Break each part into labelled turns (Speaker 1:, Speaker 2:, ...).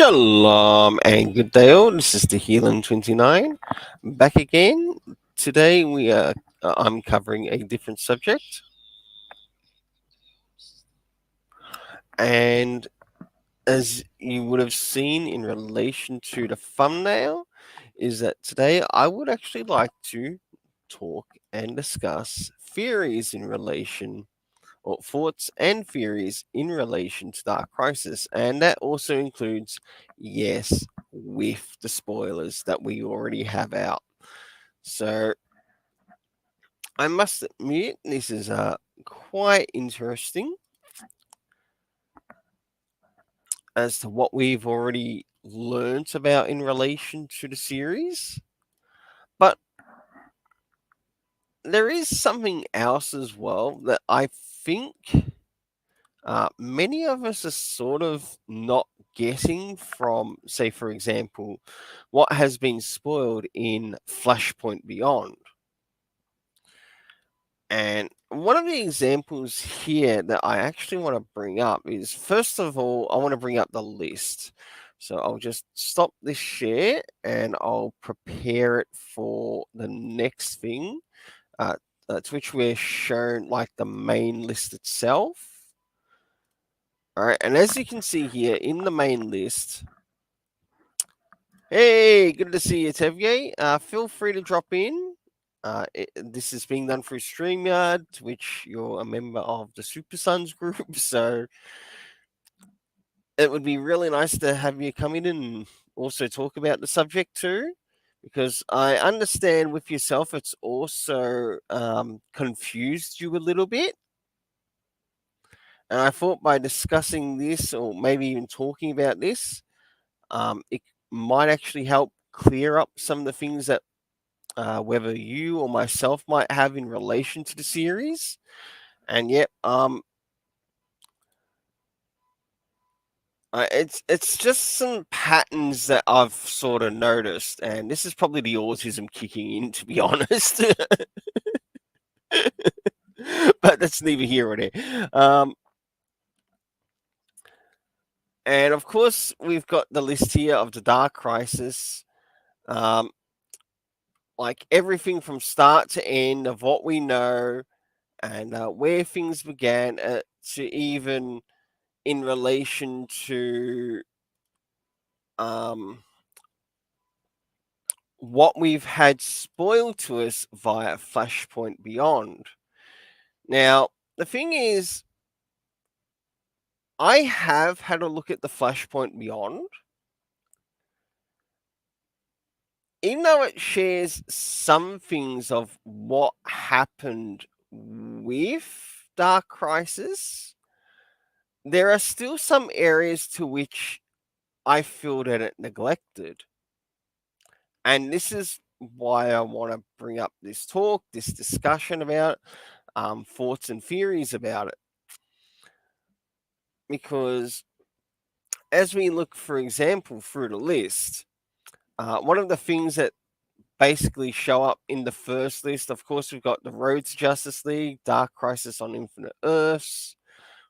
Speaker 1: Shalom and good day all. This is the Healing 29 back again. Today I'm covering a different subject, and as you would have seen in relation to the thumbnail, is that today I would actually like to talk and discuss theories in relation or thoughts and theories in relation to Dark Crisis, and that also includes, yes, with the spoilers that we already have out. So I must admit, this is quite interesting as to what we've already learnt about in relation to the series, but there is something else as well that I think many of us are sort of not getting from, say, for example, what has been spoiled in Flashpoint Beyond. And one of the examples here that I actually want to bring up is, first of all, I want to bring up the list. So I'll just stop this share and I'll prepare it for the next thing, to which we're shown like the main list itself. All right, and as you can see here in the main list, hey, good to see you, Tevye. Feel free to drop in. This is being done through StreamYard, to which you're a member of the Super Sons group, so it would be really nice to have you come in and also talk about the subject too, because I understand with yourself it's also confused you a little bit. And I thought by discussing this, or maybe even talking about this, it might actually help clear up some of the things that whether you or myself might have in relation to the series. And yet, it's just some patterns that I've sort of noticed, and this is probably the autism kicking in, to be honest. But that's neither here or there. And of course, we've got the list here of the Dark Crisis. Like everything from start to end of what we know and where things began, to even in relation to what we've had spoiled to us via Flashpoint Beyond. Now, the thing is, I have had a look at the Flashpoint Beyond. Even though it shares some things of what happened with Dark Crisis, there are still some areas to which I feel that it neglected. And this is why I want to bring up this talk, this discussion about thoughts and theories about it. Because as we look, for example, through the list, one of the things that basically show up in the first list, of course, we've got the Road to Justice League, Dark Crisis on Infinite Earths,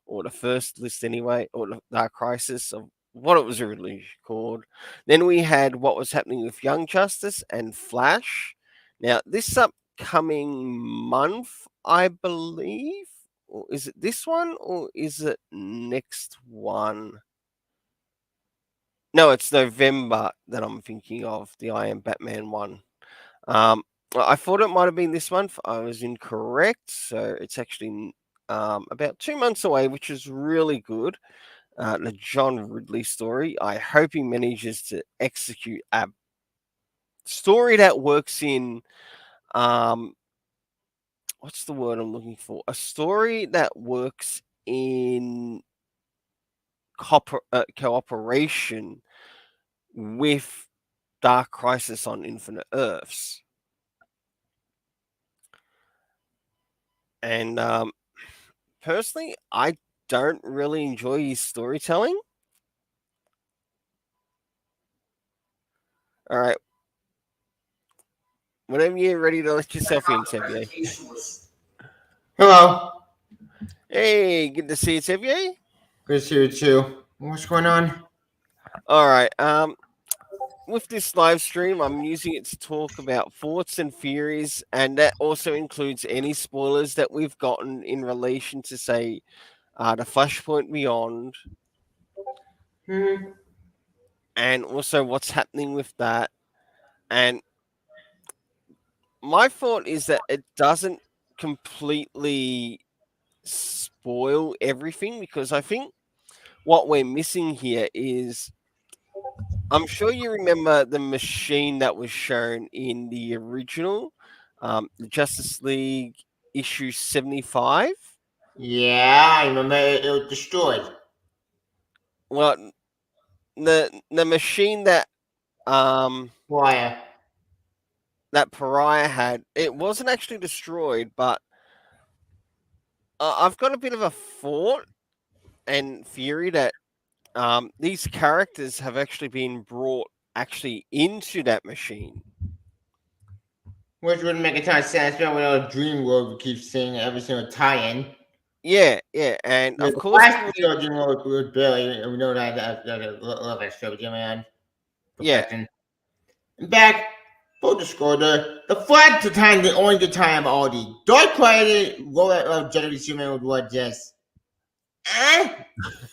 Speaker 1: or the first list anyway, or the Dark Crisis of what it was originally called. Then we had what was happening with Young Justice and Flash. Now, this upcoming month, I believe, or is it this one, or is it next one? No, it's November that I'm thinking of, the I Am Batman one. I thought it might have been this month. I was incorrect. So it's actually about 2 months away, which is really good. The John Ridley story. I hope he manages to execute a story that works in what's the word I'm looking for? A story that works in cooperation with Dark Crisis on Infinite Earths. And personally, I don't really enjoy his storytelling. All right. Whenever you're ready to let yourself in, Xavier.
Speaker 2: Hello.
Speaker 1: Hey, good to see you, Xavier.
Speaker 2: Good to see you too. What's going on?
Speaker 1: All right. With this live stream, I'm using it to talk about thoughts and theories, and that also includes any spoilers that we've gotten in relation to, say, the Flashpoint Beyond,
Speaker 2: Hmm.
Speaker 1: and also what's happening with that. And my thought is that it doesn't completely spoil everything because I think what we're missing here is I'm sure you remember the machine that was shown in the original, the Justice League issue 75.
Speaker 2: Yeah, I remember it was destroyed.
Speaker 1: Well, the machine um
Speaker 2: Wire.
Speaker 1: that Pariah had, it wasn't actually destroyed, but I've got a bit of a thought and theory that these characters have actually been brought actually into that machine.
Speaker 2: Which wouldn't make a ton of sense, but with all Dream World we keep seeing every single tie-in.
Speaker 1: Yeah, yeah, and
Speaker 2: Yeah,
Speaker 1: of
Speaker 2: the
Speaker 1: course
Speaker 2: Flash
Speaker 1: we
Speaker 2: is
Speaker 1: would.
Speaker 2: still Dream World with Billy, and we know that a love extra with man.
Speaker 1: Yeah,
Speaker 2: Perfection. And back, full disclosure, the Flash to time the only good time of all the Dark Quality Roll of Generally Superman was just eh.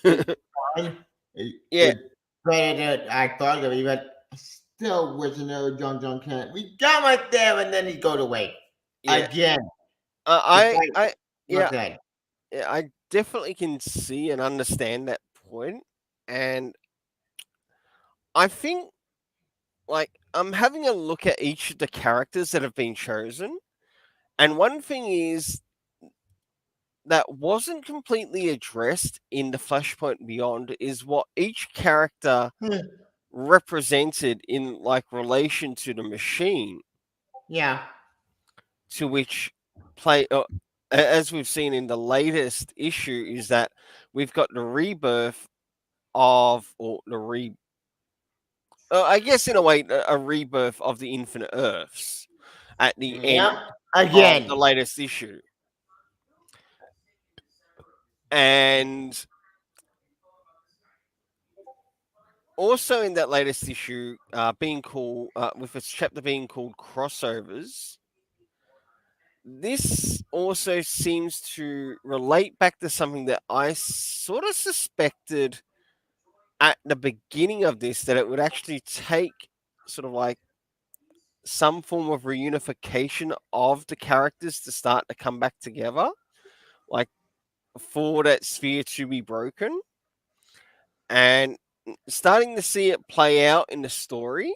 Speaker 2: It's fine.
Speaker 1: yeah,
Speaker 2: It's better than I thought it would be, but I still wish another John can't. We got right there, and then he goes away
Speaker 1: yeah.
Speaker 2: again.
Speaker 1: Uh, I,
Speaker 2: Despite
Speaker 1: I,
Speaker 2: not
Speaker 1: yeah,
Speaker 2: good.
Speaker 1: yeah, I definitely can see and understand that point, and I think like I'm having a look at each of the characters that have been chosen, and one thing is that wasn't completely addressed in the Flashpoint Beyond is what each character represented in like relation to the machine
Speaker 2: Yeah.
Speaker 1: to which play as we've seen in the latest issue is that we've got the rebirth of or the re I guess in a way a rebirth of the infinite earths at the
Speaker 2: Yep.
Speaker 1: end of the
Speaker 2: Again.
Speaker 1: latest issue, and also in that latest issue being called with its chapter being called crossovers, this also seems to relate back to something that I sort of suspected at the beginning of this, that it would actually take sort of like some form of reunification of the characters to start to come back together, like for that sphere to be broken. And starting to see it play out in the story,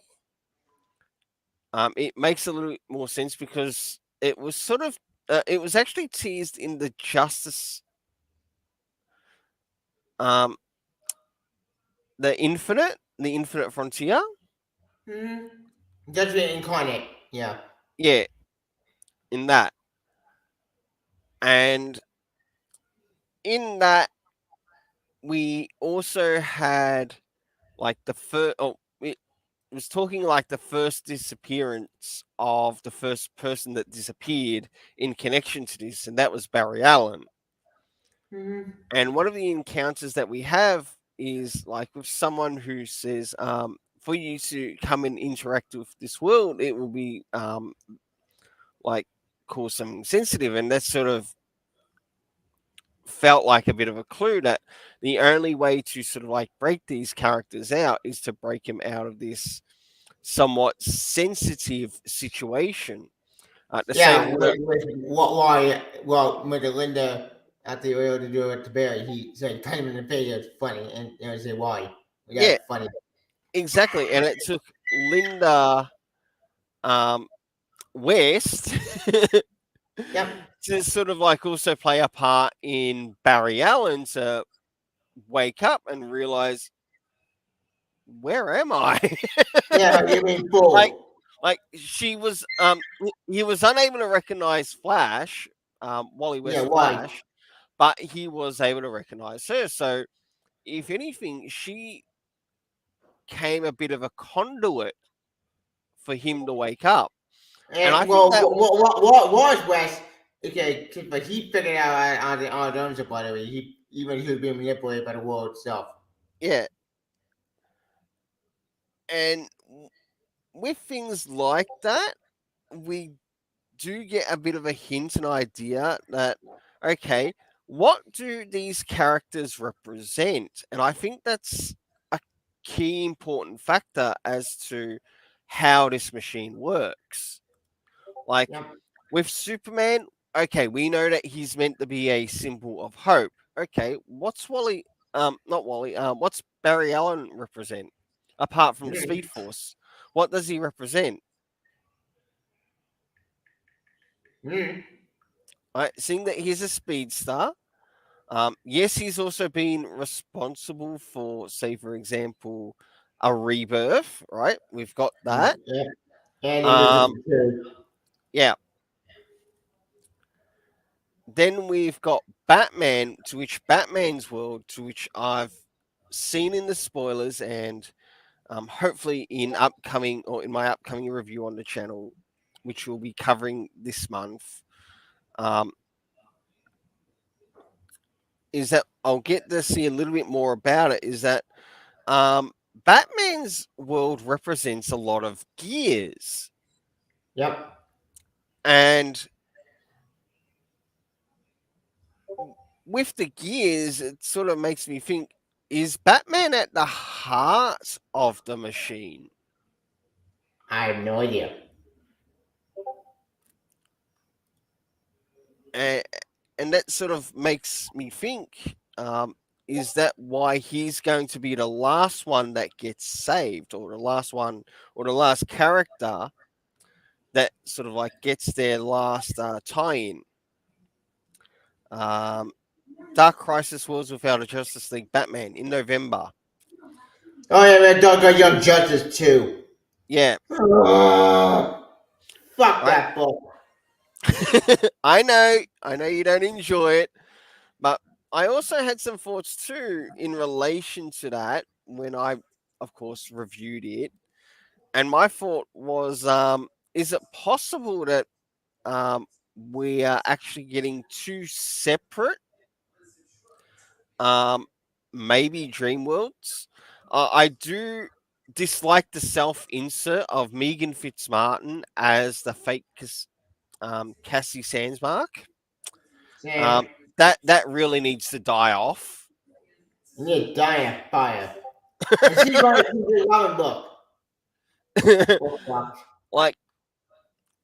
Speaker 1: it makes a little bit more sense because it was sort of it was actually teased in the Justice um the Infinite Frontier.
Speaker 2: Hmm. Judgment incarnate. Yeah.
Speaker 1: Yeah, in that. And in that we also had like the first it was talking like the first disappearance of the first person that disappeared in connection to this, and that was Barry Allen.
Speaker 2: Hmm.
Speaker 1: And one of the encounters that we have is like with someone who says, for you to come and interact with this world, it will be like cause something sensitive. And that sort of felt like a bit of a clue that the only way to sort of like break these characters out is to break them out of this somewhat sensitive situation. The
Speaker 2: Yeah.
Speaker 1: same way,
Speaker 2: Why? Well, with Linda after they were able to do it to Barry, he said, "Kind of in the face. It's funny," and I say, "Why?" We
Speaker 1: yeah,
Speaker 2: got funny.
Speaker 1: exactly. And it took Linda um, West
Speaker 2: Yep.
Speaker 1: to sort of like also play a part in Barry Allen to wake up and realize, where am I?
Speaker 2: Yeah. You mean
Speaker 1: like
Speaker 2: full?
Speaker 1: like she was he was unable to recognize Flash, Wally
Speaker 2: Yeah.
Speaker 1: West
Speaker 2: Why?
Speaker 1: Flash, but he was able to recognize her. So if anything, she came a bit of a conduit for him to wake up. And I
Speaker 2: And
Speaker 1: think
Speaker 2: well,
Speaker 1: that
Speaker 2: what was West? Okay, but he figured out on his own. By the way, he even he was being manipulated by the world itself.
Speaker 1: yeah, And with things like that, we do get a bit of a hint and idea that, okay, what do these characters represent? And I think that's a key important factor as to how this machine works. Like
Speaker 2: Yep.
Speaker 1: with Superman, okay, we know that he's meant to be a symbol of hope. Okay, what's Wally? Not Wally. What's Barry Allen represent? Apart from Speed
Speaker 2: Mm.
Speaker 1: Force, what does he represent?
Speaker 2: Mm.
Speaker 1: Right, seeing that he's a speedster. Yes, he's also been responsible for, say, for example, a rebirth. Right, we've got that.
Speaker 2: Yep. And
Speaker 1: Um,
Speaker 2: Invisible too.
Speaker 1: yeah. Then we've got Batman, to which Batman's world, to which I've seen in the spoilers, and hopefully in upcoming or in my upcoming review on the channel, which we'll be covering this month. Um, is that I'll get to see a little bit more about it. Is that Batman's world represents a lot of gears,
Speaker 2: Yep.
Speaker 1: and with the gears, it sort of makes me think: is Batman at the heart of the machine?
Speaker 2: I have no idea.
Speaker 1: And, and that sort of makes me think: is that why he's going to be the last one that gets saved, or the last one, or the last character that sort of like gets their last tie-in? Um, Dark Crisis Worlds Without a Justice League Batman in November.
Speaker 2: Oh yeah, man, Dog got Young Justice too.
Speaker 1: Yeah,
Speaker 2: Uh, fuck
Speaker 1: right.
Speaker 2: that book.
Speaker 1: I know you don't enjoy it, but I also had some thoughts too in relation to that when I, of course, reviewed it. And my thought was, is it possible that um, we are actually getting two separate, um, maybe dream worlds? I do dislike the self insert of Megan Fitzmartin as the fake Cassie Sandsmark.
Speaker 2: Sam,
Speaker 1: Um, that really needs to die off.
Speaker 2: you need to die in a fire. And she's going to keep loving book. Oh fuck.
Speaker 1: Like,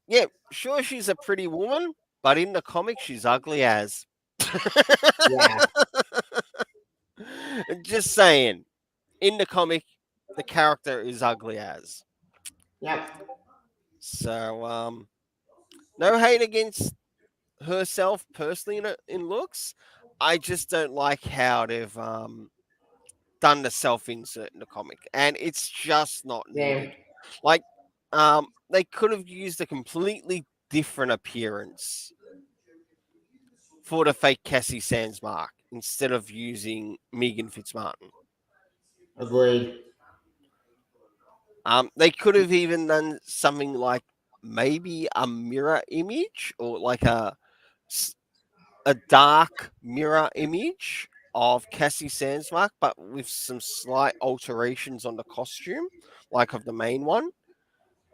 Speaker 1: yeah, sure, she's a pretty woman, but in the comic, she's ugly as.
Speaker 2: Yeah.
Speaker 1: Just saying, in the comic, the character is ugly as.
Speaker 2: Yep.
Speaker 1: So, no hate against herself personally in looks. I just don't like how they've done the self insert in the comic, and it's just not
Speaker 2: Sam.
Speaker 1: needed. Like, they could have used a completely different appearance for the fake Cassie Sandsmark instead of using Megan Fitzmartin.
Speaker 2: Agreed.
Speaker 1: They could have even done something like maybe a mirror image, or like a dark mirror image of Cassie Sandsmark, but with some slight alterations on the costume, like of the main one.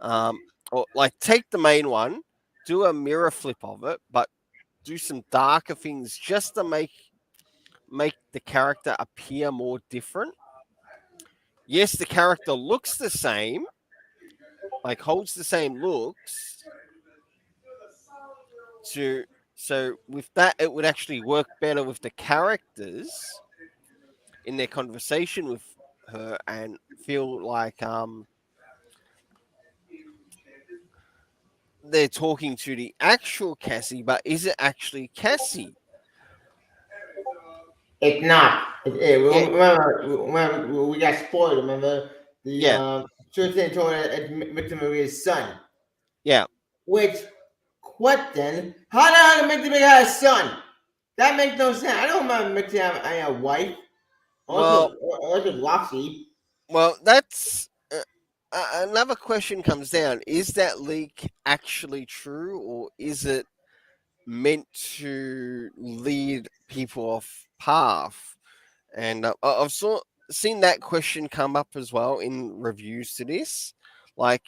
Speaker 1: Um, or like take the main one, do a mirror flip of it, but do some darker things just to make the character appear more different. Yes, the character looks the same, like holds the same looks. To so with that, it would actually work better with the characters in their conversation with her and feel like they're talking to the actual Cassie, but is it actually Cassie?
Speaker 2: It's not.
Speaker 1: Yeah,
Speaker 2: Remember, we got spoiled. Remember the
Speaker 1: yeah,
Speaker 2: Tristan told her it's Victor Maria's son.
Speaker 1: yeah.
Speaker 2: Which, what then? How the hell did Victor Maria have a son? That makes no sense. I don't remember Victor having a wife.
Speaker 1: Well,
Speaker 2: Also Roxy.
Speaker 1: that's another question comes down: is that leak actually true, or is it meant to lead people off path? And I've saw seen that question come up as well in reviews to this. Like,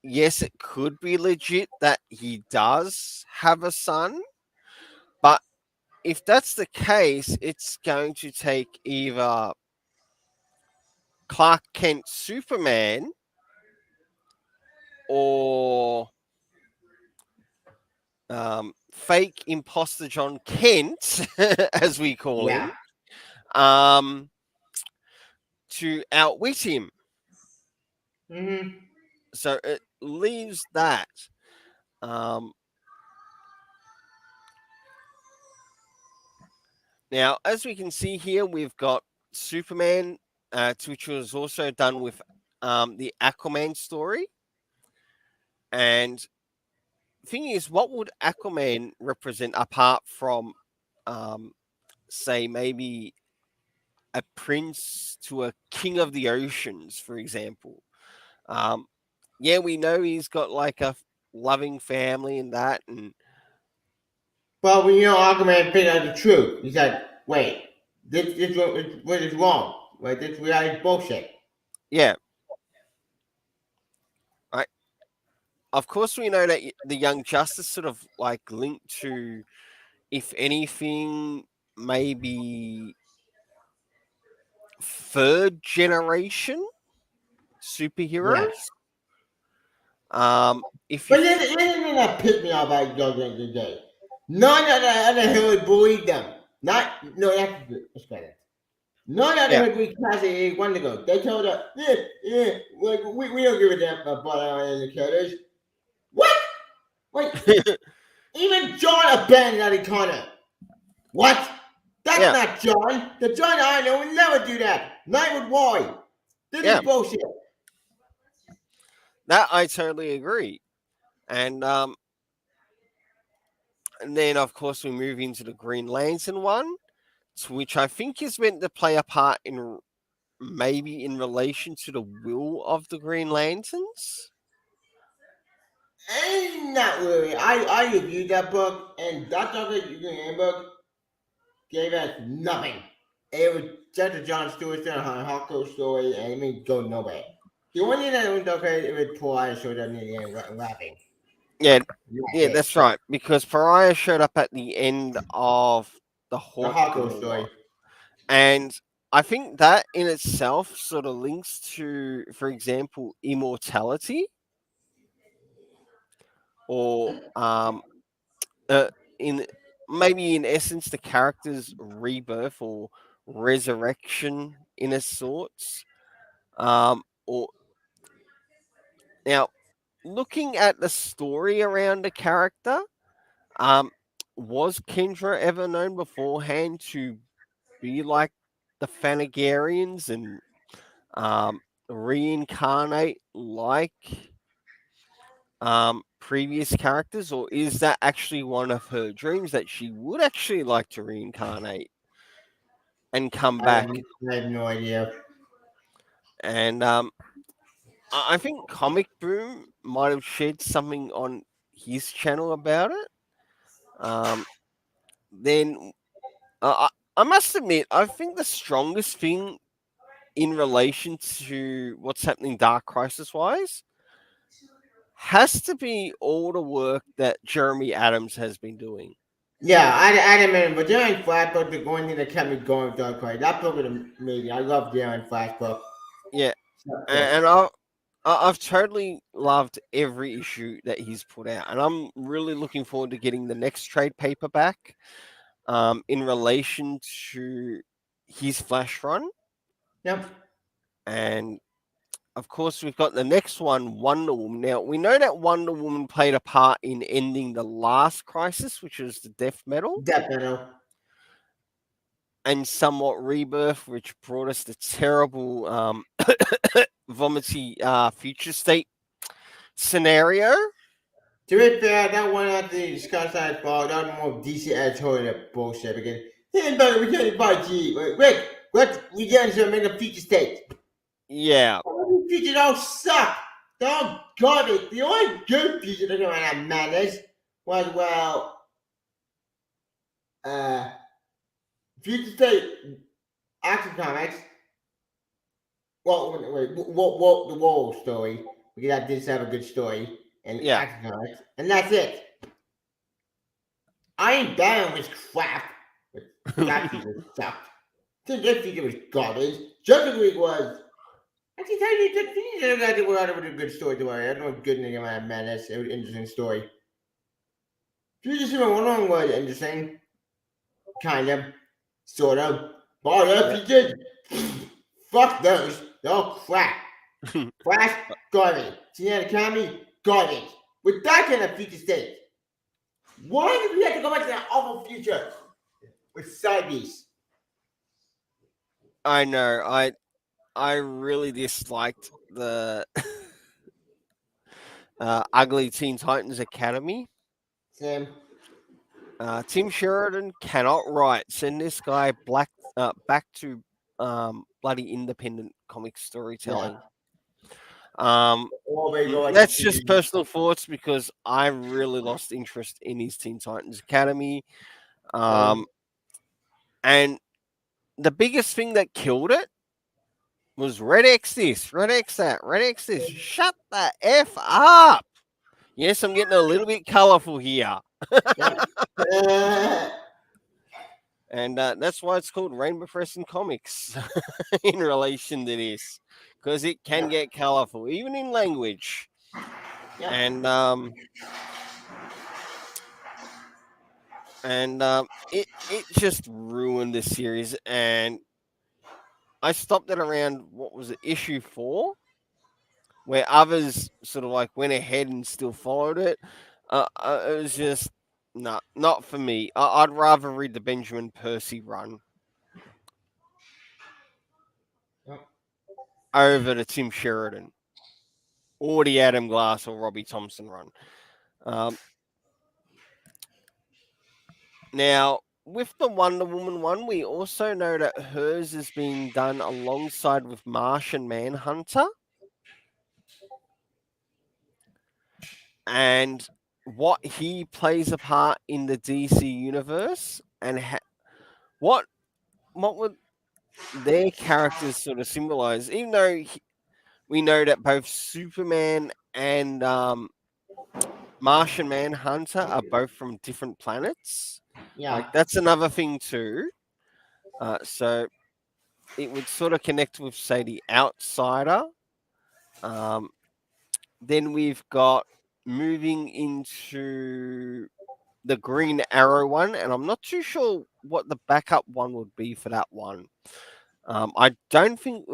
Speaker 1: yes, it could be legit that he does have a son, but if that's the case, it's going to take either Clark Kent Superman or fake imposter John Kent, as we call him,
Speaker 2: Yeah.
Speaker 1: um, to outwit him.
Speaker 2: Mm-hmm.
Speaker 1: So it leaves that. Um, Now, as we can see here, we've got Superman, which was also done with the Aquaman story. And thing is, what would Aquaman represent apart from, um, say, maybe a prince to a king of the oceans, for example? Um, yeah, we know he's got like a loving family and that, and
Speaker 2: But when Aquaman figured out the truth, he said, "Wait, this what is wrong? Right? This reality is bullshit."
Speaker 1: yeah, right. Of course, we know that the Young Justice sort of like linked to, if anything, maybe third generation
Speaker 2: Yeah.
Speaker 1: superheroes. If you,
Speaker 2: But then that pissed me off about Jojo today. None of the other heroes believed them. Not no, that's better. None of the
Speaker 1: yeah,
Speaker 2: heroes we classic one ago. They told us, like we don't give a damn about our the characters. What? Wait, even John abandoned that Connor. What? That's
Speaker 1: yeah,
Speaker 2: not John. The John I know would never do that. Not with Roy. This
Speaker 1: yeah,
Speaker 2: is bullshit.
Speaker 1: that I totally agree. And and then of course we move into the Green Lantern one, to which I think is meant to play a part in maybe in relation to the will of the Green Lanterns.
Speaker 2: And not really. I reviewed that book, and that book gave us nothing. It was just a John Stewart story, a Hawko story, and it didn't go nowhere. The only thing that was okay, it was Pariah showed up near the end laughing.
Speaker 1: Yeah,
Speaker 2: That's
Speaker 1: yeah,
Speaker 2: it.
Speaker 1: that's right. Because Pariah showed up at the end of the
Speaker 2: The
Speaker 1: Hawk
Speaker 2: Hawko
Speaker 1: Girl one.
Speaker 2: story.
Speaker 1: And I think that in itself sort of links to, for example, immortality or uh, in maybe in essence the character's rebirth or resurrection in a sorts. Or now looking at the story around the character, um, was Kendra ever known beforehand to be like the Thanagarians and um, reincarnate like previous characters, or is that actually one of her dreams that she would actually like to reincarnate and come back?
Speaker 2: I have no idea.
Speaker 1: And I think Comic Boom might have shared something on his channel about it. Um, then I must admit, I think the strongest thing in relation to what's happening Dark Crisis wise has to be all the work that Jeremy Adams has been doing.
Speaker 2: Yeah, I admit, but Darren Flash book, the one thing that kept me going with Dark Knight. That book was amazing. I love Darren Flash book.
Speaker 1: Yeah,
Speaker 2: That book.
Speaker 1: and I've totally loved every issue that he's put out, and I'm really looking forward to getting the next trade paperback in relation to his Flash run.
Speaker 2: Yep.
Speaker 1: And of course, we've got the next one, Wonder Woman. Now, we know that Wonder Woman played a part in ending the last crisis, which was the death metal,
Speaker 2: Death Metal.
Speaker 1: and somewhat rebirth, which brought us the terrible vomity future state scenario.
Speaker 2: To be fair, that one after the Scott Side Ball, that was more DC editorial bullshit because hey, but we can't buy G. Rick, what we get to make a future state.
Speaker 1: Yeah,
Speaker 2: Future don't suck. They're all garbage. The only good future that came out of madness was uh, future state action comics Well, what the wall story. We got this have a good story and
Speaker 1: Yeah.
Speaker 2: action on it, and that's it. I ain't down with crap, but that feature sucked. This feature was garbage. Justice League was. Actually, tell you, the feature that they were out of a good story to worry. I don't know what good thing about man. That's an interesting story. Future Superman 1 was interesting, kind of, sort of. But all the other
Speaker 1: Yeah.
Speaker 2: features, fuck those. They're all crap. Flash, garbage. CNN Academy, garbage. With that kind of future state, why did we have to go back to that awful future with Cybeast?
Speaker 1: I know. I really disliked the ugly Teen Titans Academy.
Speaker 2: Sam,
Speaker 1: Tim Sheridan cannot write. Send this guy back to bloody independent comic
Speaker 2: yeah.
Speaker 1: storytelling. Um,
Speaker 2: Or they go like
Speaker 1: that's
Speaker 2: the
Speaker 1: just personal thoughts because I really lost interest in his Teen Titans Academy.
Speaker 2: same.
Speaker 1: Um, and the biggest thing that killed it was Red X this, Red X that, Red X this. Shut the F up. Yes, I'm getting a little bit colorful here.
Speaker 2: Yeah. Uh,
Speaker 1: And that's why it's called Rainbow Crescent Comics in relation to this, because it can
Speaker 2: yeah.
Speaker 1: get colorful, even in language.
Speaker 2: Yeah.
Speaker 1: And it just ruined the series. And I stopped it around what was it, issue 4, where others sort of like went ahead and still followed it. It was just not for me. I'd rather read the Benjamin Percy run
Speaker 2: Yeah.
Speaker 1: over the Tim Sheridan or the Adam Glass or Robbie Thompson run. Um, Now, with the Wonder Woman one, we also know that hers is being done alongside with Martian Manhunter. And what he plays a part in the DC universe and what would their characters sort of symbolize, even though we know that both Superman and Martian Manhunter are both from different planets.
Speaker 2: Yeah.
Speaker 1: Like, that's another thing too. So it would sort of connect with, say, the Outsider. Um, then we've got moving into the Green Arrow one, and I'm not too sure what the backup one would be for that one. I don't think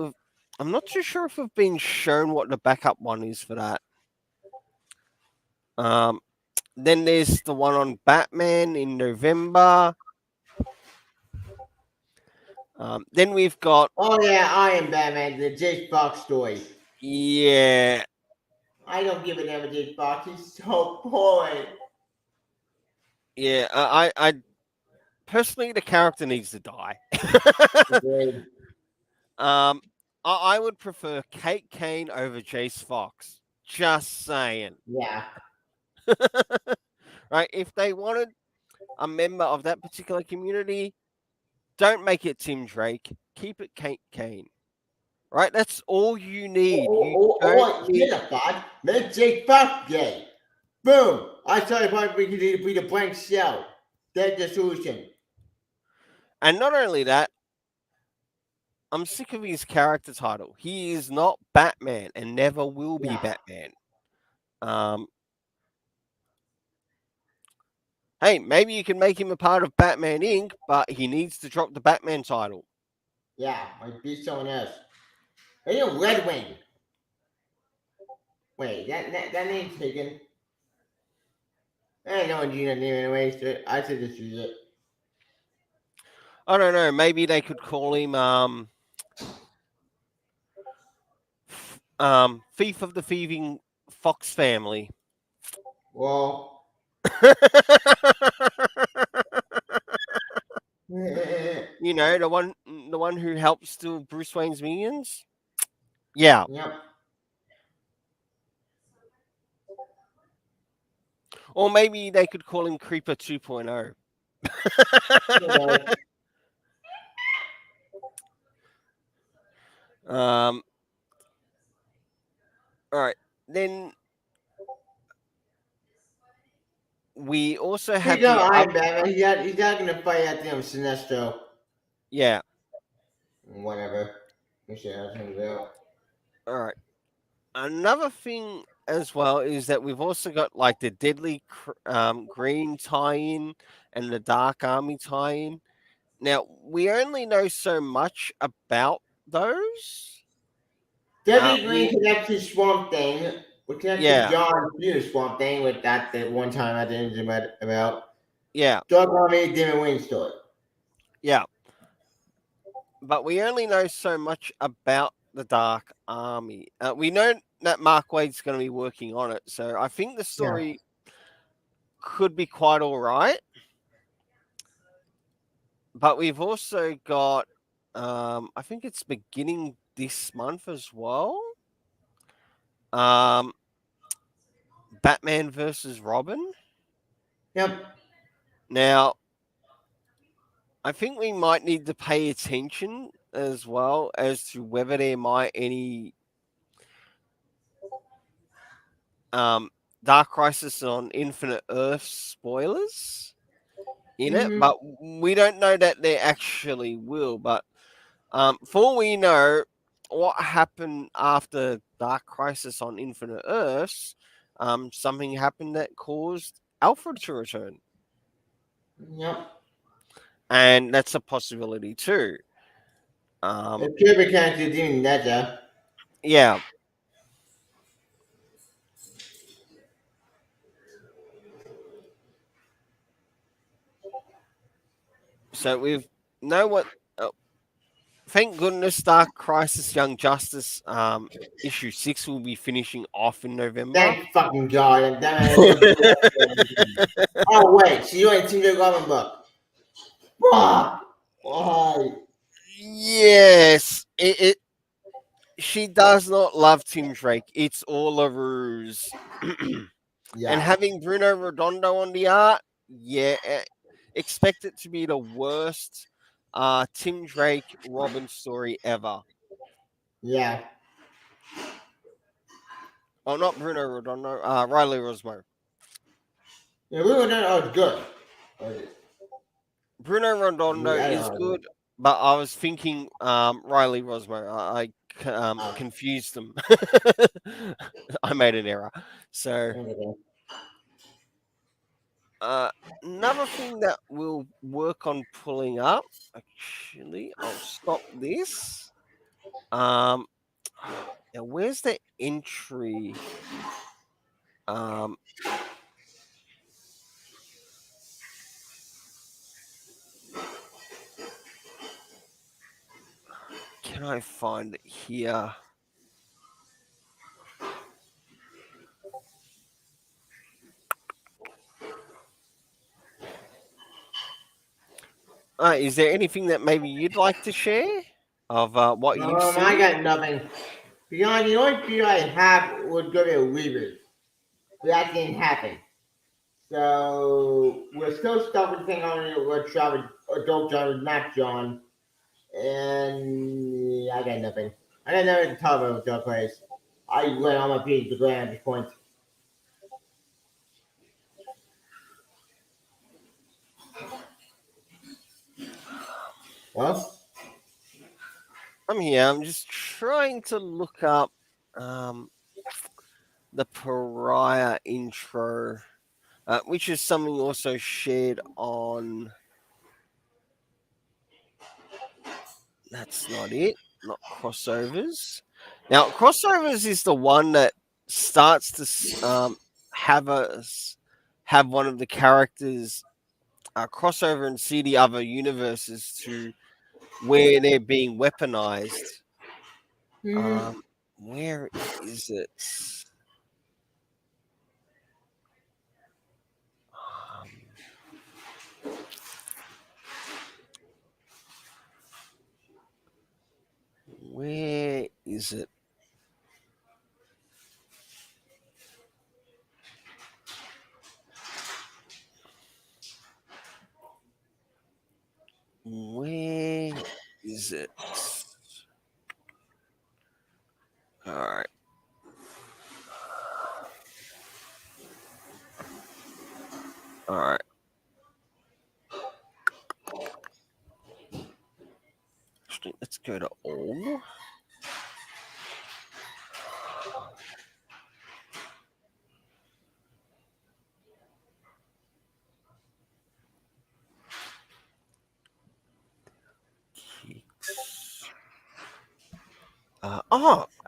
Speaker 1: I'm not too sure if we've been shown what the backup one is for that. Um, then there's the one on Batman in November. Then we've got,
Speaker 2: Oh yeah, I am Batman, the Jake Fox story.
Speaker 1: yeah,
Speaker 2: I don't give a damn with Jake Fox. He's so boring.
Speaker 1: yeah. I personally, the character needs to die.
Speaker 2: Agreed.
Speaker 1: um, I would prefer Kate Kane over Jace Fox. Just saying,
Speaker 2: Yeah.
Speaker 1: right? If they wanted a member of that particular community, don't make it Tim Drake. Keep it Kate Kane. Right? That's all you need. You don't
Speaker 2: Or
Speaker 1: need.
Speaker 2: here's a thought. Make Jake Fox gay. Boom. I started probably we could be the blank shell. That's the solution.
Speaker 1: And not only that, I'm sick of his character title. He is not Batman and never will be
Speaker 2: Yeah.
Speaker 1: Batman. Um, hey, maybe you can make him a part of Batman Inc., but he needs to drop the Batman title.
Speaker 2: Yeah. Might be someone else. Hey, Red Wing. Wait, that name's taken. I don't know what you name anyway, so I should just use it.
Speaker 1: I don't know. Maybe they could call him Thief of the Thieving Fox Family.
Speaker 2: Well,
Speaker 1: You know, the one who helps steal Bruce Wayne's minions. Yeah.
Speaker 2: yep.
Speaker 1: Or maybe they could call him Creeper 2.0.
Speaker 2: Okay.
Speaker 1: um, All right. Then we also
Speaker 2: He's
Speaker 1: have
Speaker 2: no
Speaker 1: the
Speaker 2: Iron Man. He's not gonna fight at the Sinestro.
Speaker 1: yeah.
Speaker 2: Whatever. We should have him go.
Speaker 1: All right. Another thing as well is that we've also got like the Green tie-in and the Dark Army tie-in. Now we only know so much about those.
Speaker 2: Debbie Green
Speaker 1: We
Speaker 2: connects to Swamp Thing. We connect to
Speaker 1: yeah
Speaker 2: John to Swamp Thing with that one time I didn't about.
Speaker 1: yeah
Speaker 2: Dog Army didn't win story.
Speaker 1: yeah, but we only know so much about the Dark Army. We know that Mark Wade's going to be working on it, so I think the
Speaker 2: Yeah.
Speaker 1: story could be quite all right. But we've also got, I think it's beginning this month as well. Um, Batman versus Robin.
Speaker 2: Yep.
Speaker 1: Now, I think we might need to pay attention as well as to whether there might any um, Dark Crisis on Infinite Earth spoilers in it,
Speaker 2: Mm-hmm.
Speaker 1: but we don't know that there actually will. But for all we know, what happened after Dark Crisis on Infinite Earths, something happened that caused Alfred to return,
Speaker 2: Yep.
Speaker 1: and that's a possibility too. Um,
Speaker 2: The Kirby character doing that.
Speaker 1: yeah, so we've know what. Uh, thank goodness, Dark Crisis Young Justice issue 6 will be finishing off in November.
Speaker 2: Thank fucking God. And then it's a good. Oh wait, so you ain't seen the Robin book? Fuck. Why?
Speaker 1: Yes, it she does not love Tim Drake. It's all a ruse. And
Speaker 2: Yeah.
Speaker 1: having Bruno Redondo on the art, yeah, expect it to be the worst Tim Drake Robin story ever.
Speaker 2: Yeah.
Speaker 1: Oh, not Bruno Redondo, Riley Rosmo.
Speaker 2: Yeah, we were done. Oh, it's good. Okay.
Speaker 1: Bruno Redondo
Speaker 2: I
Speaker 1: is
Speaker 2: don't know.
Speaker 1: good, but I was thinking Riley Rosmo. I
Speaker 2: Oh,
Speaker 1: confused them. I made an error. So
Speaker 2: okay.
Speaker 1: Uh, another thing that we'll work on pulling up. Actually, I'll stop this. Um, now where's the entry? Um, can I find it here? Is there anything that maybe you'd like to share of what you've
Speaker 2: I
Speaker 1: seen?
Speaker 2: got nothing. Beyond the only fear I have would go to Weavers. But that didn't happen. So we're still stuck with the thing on it. We're trying adult John with Matt John. And I got nothing. I got nothing to talk about Dark Race. I let all my feet to the ground at this point. Well,
Speaker 1: I'm here. I'm just trying to look up um, the Pariah intro, which is something also shared on. That's not it. Not crossovers. Now, crossovers is the one that starts to have have one of the characters crossover and see the other universes to where they're being weaponized.
Speaker 2: hmm,
Speaker 1: Um, where is it? Um, where is it? Where is it? All right. All right. Actually, let's go to all. Kicks.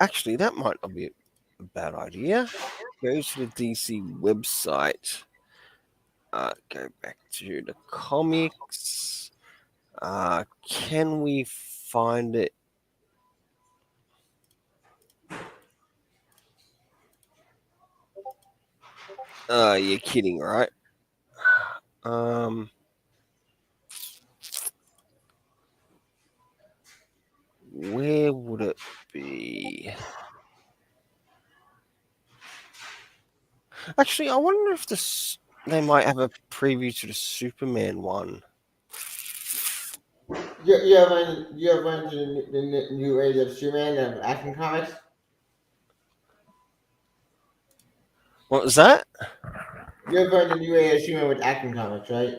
Speaker 1: Actually, that might not be a bad idea. Go to the DC website. Go back to the comics. Can we find it? You're kidding, right? Um, where would it be? Actually, I wonder if they might have a preview to the Superman one.
Speaker 2: You ever went to the new age of Superman of Action Comics?
Speaker 1: What was that?
Speaker 2: You ever went to the new age of Superman with Action Comics, right?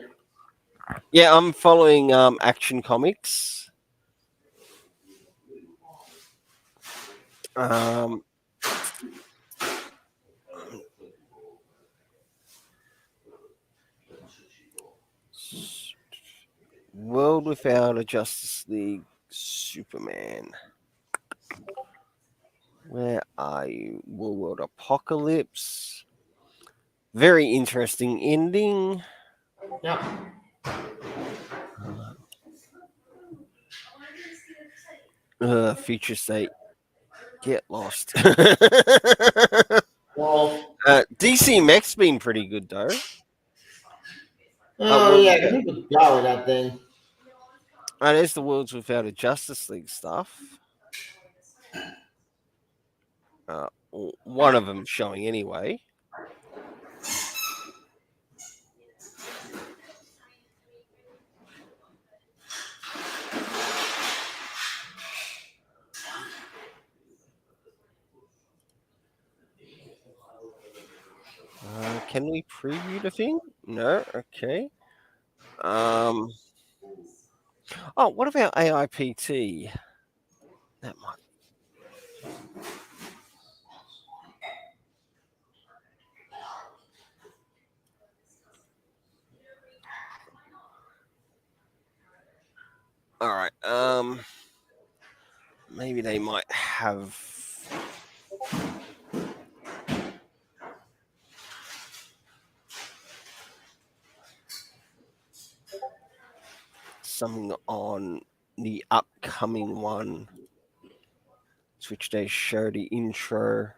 Speaker 1: Yeah, I'm following Action Comics. Um, World Without a Justice League Superman. Where are you? World Apocalypse. Very interesting ending.
Speaker 2: Yep.
Speaker 1: Future state. Get lost.
Speaker 2: Well,
Speaker 1: DC Mech's been pretty good though.
Speaker 2: oh
Speaker 1: World
Speaker 2: yeah,
Speaker 1: Without,
Speaker 2: people got with that thing.
Speaker 1: there's the Worlds Without a Justice League stuff. One of them showing anyway. Can we preview the thing? No. Okay. Um. Oh, what about AIPT? That might. All right. Maybe they might have something on the upcoming one, to which they show the intro.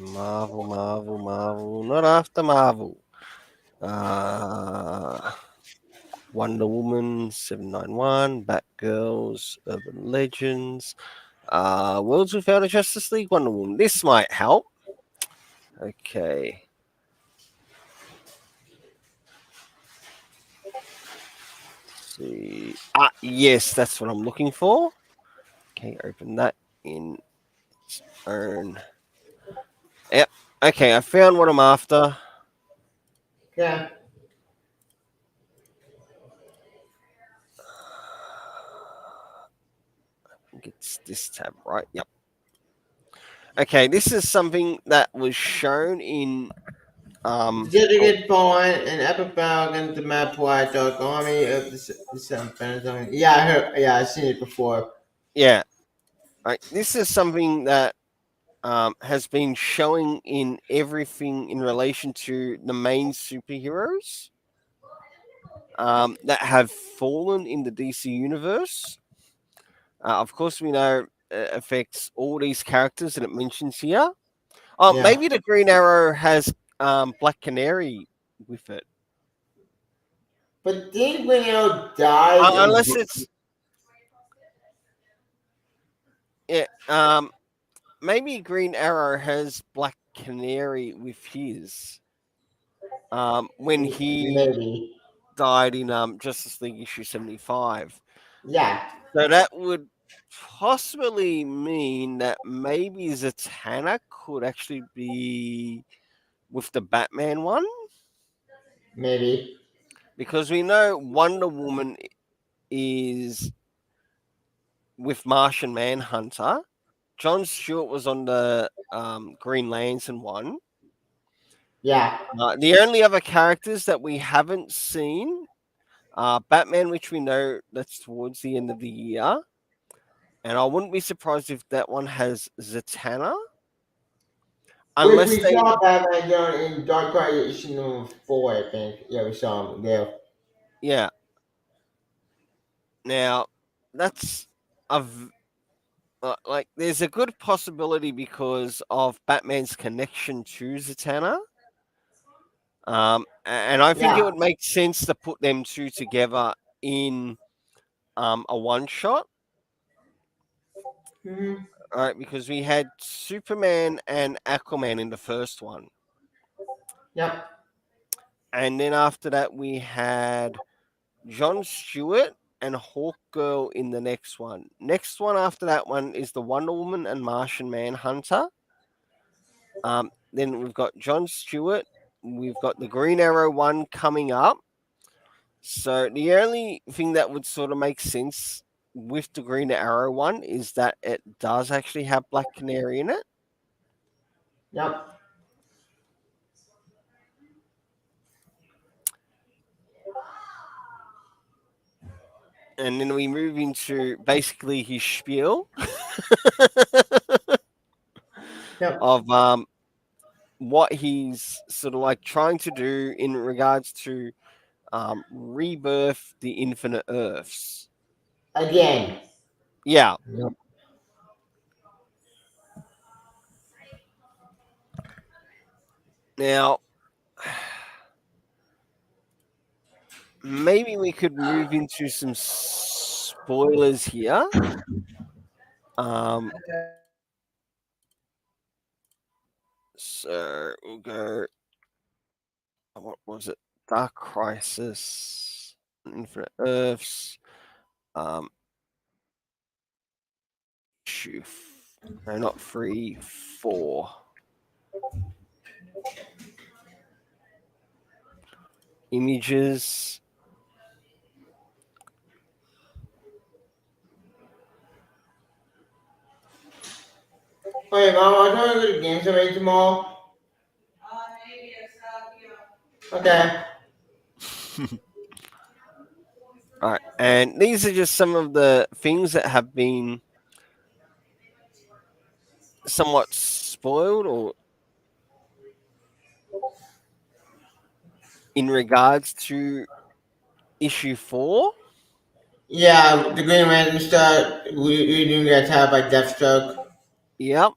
Speaker 1: Marvel, Marvel, Marvel, not after Marvel. Wonder Woman 791, Batgirls, Urban Legends, Worlds Without a Justice League, Wonder Woman. This might help. Okay. Let's see. Yes, that's what I'm looking for. Okay, open that in its own. Yep. Okay, I found what I'm after.
Speaker 2: Yeah.
Speaker 1: I think it's this tab, right? Yep. Okay, this is something that was shown in
Speaker 2: Certificate Fallen and Epic Falcon, the Map White Dog Army of the Seven Phantom. Yeah, I heard. Yeah, I've seen it before.
Speaker 1: yeah. Right. This is something that has been showing in everything in relation to the main superheroes that have fallen in the DC universe. Of course, we know it affects all these characters that it mentions here.
Speaker 2: Yeah.
Speaker 1: Maybe the Green Arrow has Black Canary with it.
Speaker 2: But did Winnow die in
Speaker 1: Unless it's yeah, maybe Green Arrow has Black Canary with his. when he
Speaker 2: Maybe.
Speaker 1: died in Justice League issue 75.
Speaker 2: Yeah.
Speaker 1: So that would possibly mean that maybe Zatanna could actually be with the Batman one,
Speaker 2: Maybe.
Speaker 1: because we know Wonder Woman is with Martian Manhunter. John Stewart was on the Green Lantern one.
Speaker 2: Yeah.
Speaker 1: The only other characters that we haven't seen are Batman, which we know that's towards the end of the year. And I wouldn't be surprised if that one has Zatanna,
Speaker 2: Which
Speaker 1: unless
Speaker 2: we
Speaker 1: they,
Speaker 2: saw Batman John in Dark Knight issue number 4, I think. Yeah, we saw him there.
Speaker 1: yeah. Now, that's a like there's a good possibility because of Batman's connection to Zatanna. And I think it
Speaker 2: Yeah.
Speaker 1: would make sense to put them two together in a one shot,
Speaker 2: Hmm.
Speaker 1: right? Because we had Superman and Aquaman in the first one,
Speaker 2: Yep.
Speaker 1: and then after that we had John Stewart and Hawkgirl in the next one. Next one after that one is the Wonder Woman and Martian Manhunter. Then we've got John Stewart. We've got the Green Arrow one coming up. So the only thing that would sort of make sense with the Green Arrow one is that it does actually have Black Canary in it.
Speaker 2: Yep.
Speaker 1: And then we move into basically his spiel
Speaker 2: Yep.
Speaker 1: of what he's sort of like trying to do in regards to rebirth the infinite Earths.
Speaker 2: Again.
Speaker 1: Yeah.
Speaker 2: Yep.
Speaker 1: Now, maybe we could move into some spoilers here. Um, so we'll go. What was it? Dark Crisis, Infinite Earths, um, issue. No, not 3, 4. Images.
Speaker 2: Hey, Mom, I want to go to games already tomorrow. Okay.
Speaker 1: All right, and these are just some of the things that have been somewhat spoiled or in regards to issue 4.
Speaker 2: Yeah, the Green Lantern star. We didn't get attacked by Deathstroke.
Speaker 1: Yep,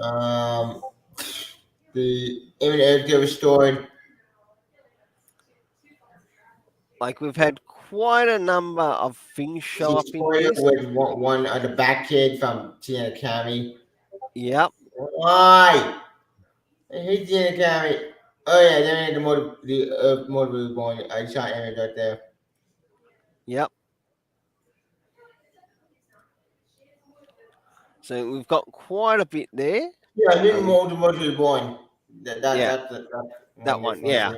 Speaker 2: Um, the image get restored.
Speaker 1: like we've had quite a number of things show
Speaker 2: The
Speaker 1: up in
Speaker 2: spoiler
Speaker 1: this.
Speaker 2: with one of the back kid from Teen Academy.
Speaker 1: Yep,
Speaker 2: Why? I hate Teen Academy. Oh yeah, then the motor was born. I shot image right there.
Speaker 1: yep. So we've got quite a bit there.
Speaker 2: Yeah, I didn't
Speaker 1: Um,
Speaker 2: motor was born.
Speaker 1: yeah,
Speaker 2: That's
Speaker 1: that
Speaker 2: one
Speaker 1: one.
Speaker 2: difference.
Speaker 1: Yeah,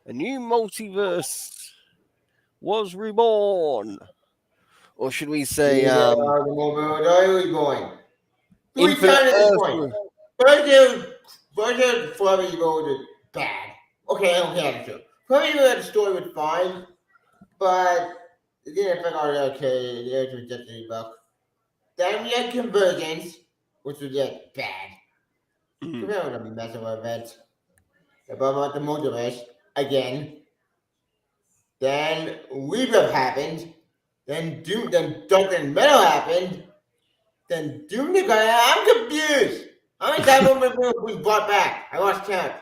Speaker 1: a new multiverse was reborn, or should we say,
Speaker 2: The motor was born. Three
Speaker 1: Infinite
Speaker 2: times at this
Speaker 1: Earth?
Speaker 2: point. First, Flurry Road is bad. Okay, that's true. Flurry Road, the story was fine, but it didn't affect all the okay, the Earth was just a buck. Then we had Convergence, which was just bad. So
Speaker 1: Mm.
Speaker 2: we don't want to be messing with events. Above all, the multiverse, again. Then Rebirth happened. Then Dark and Metal happened. Then Doom the guy, I'm confused. How many times we brought back? I lost count.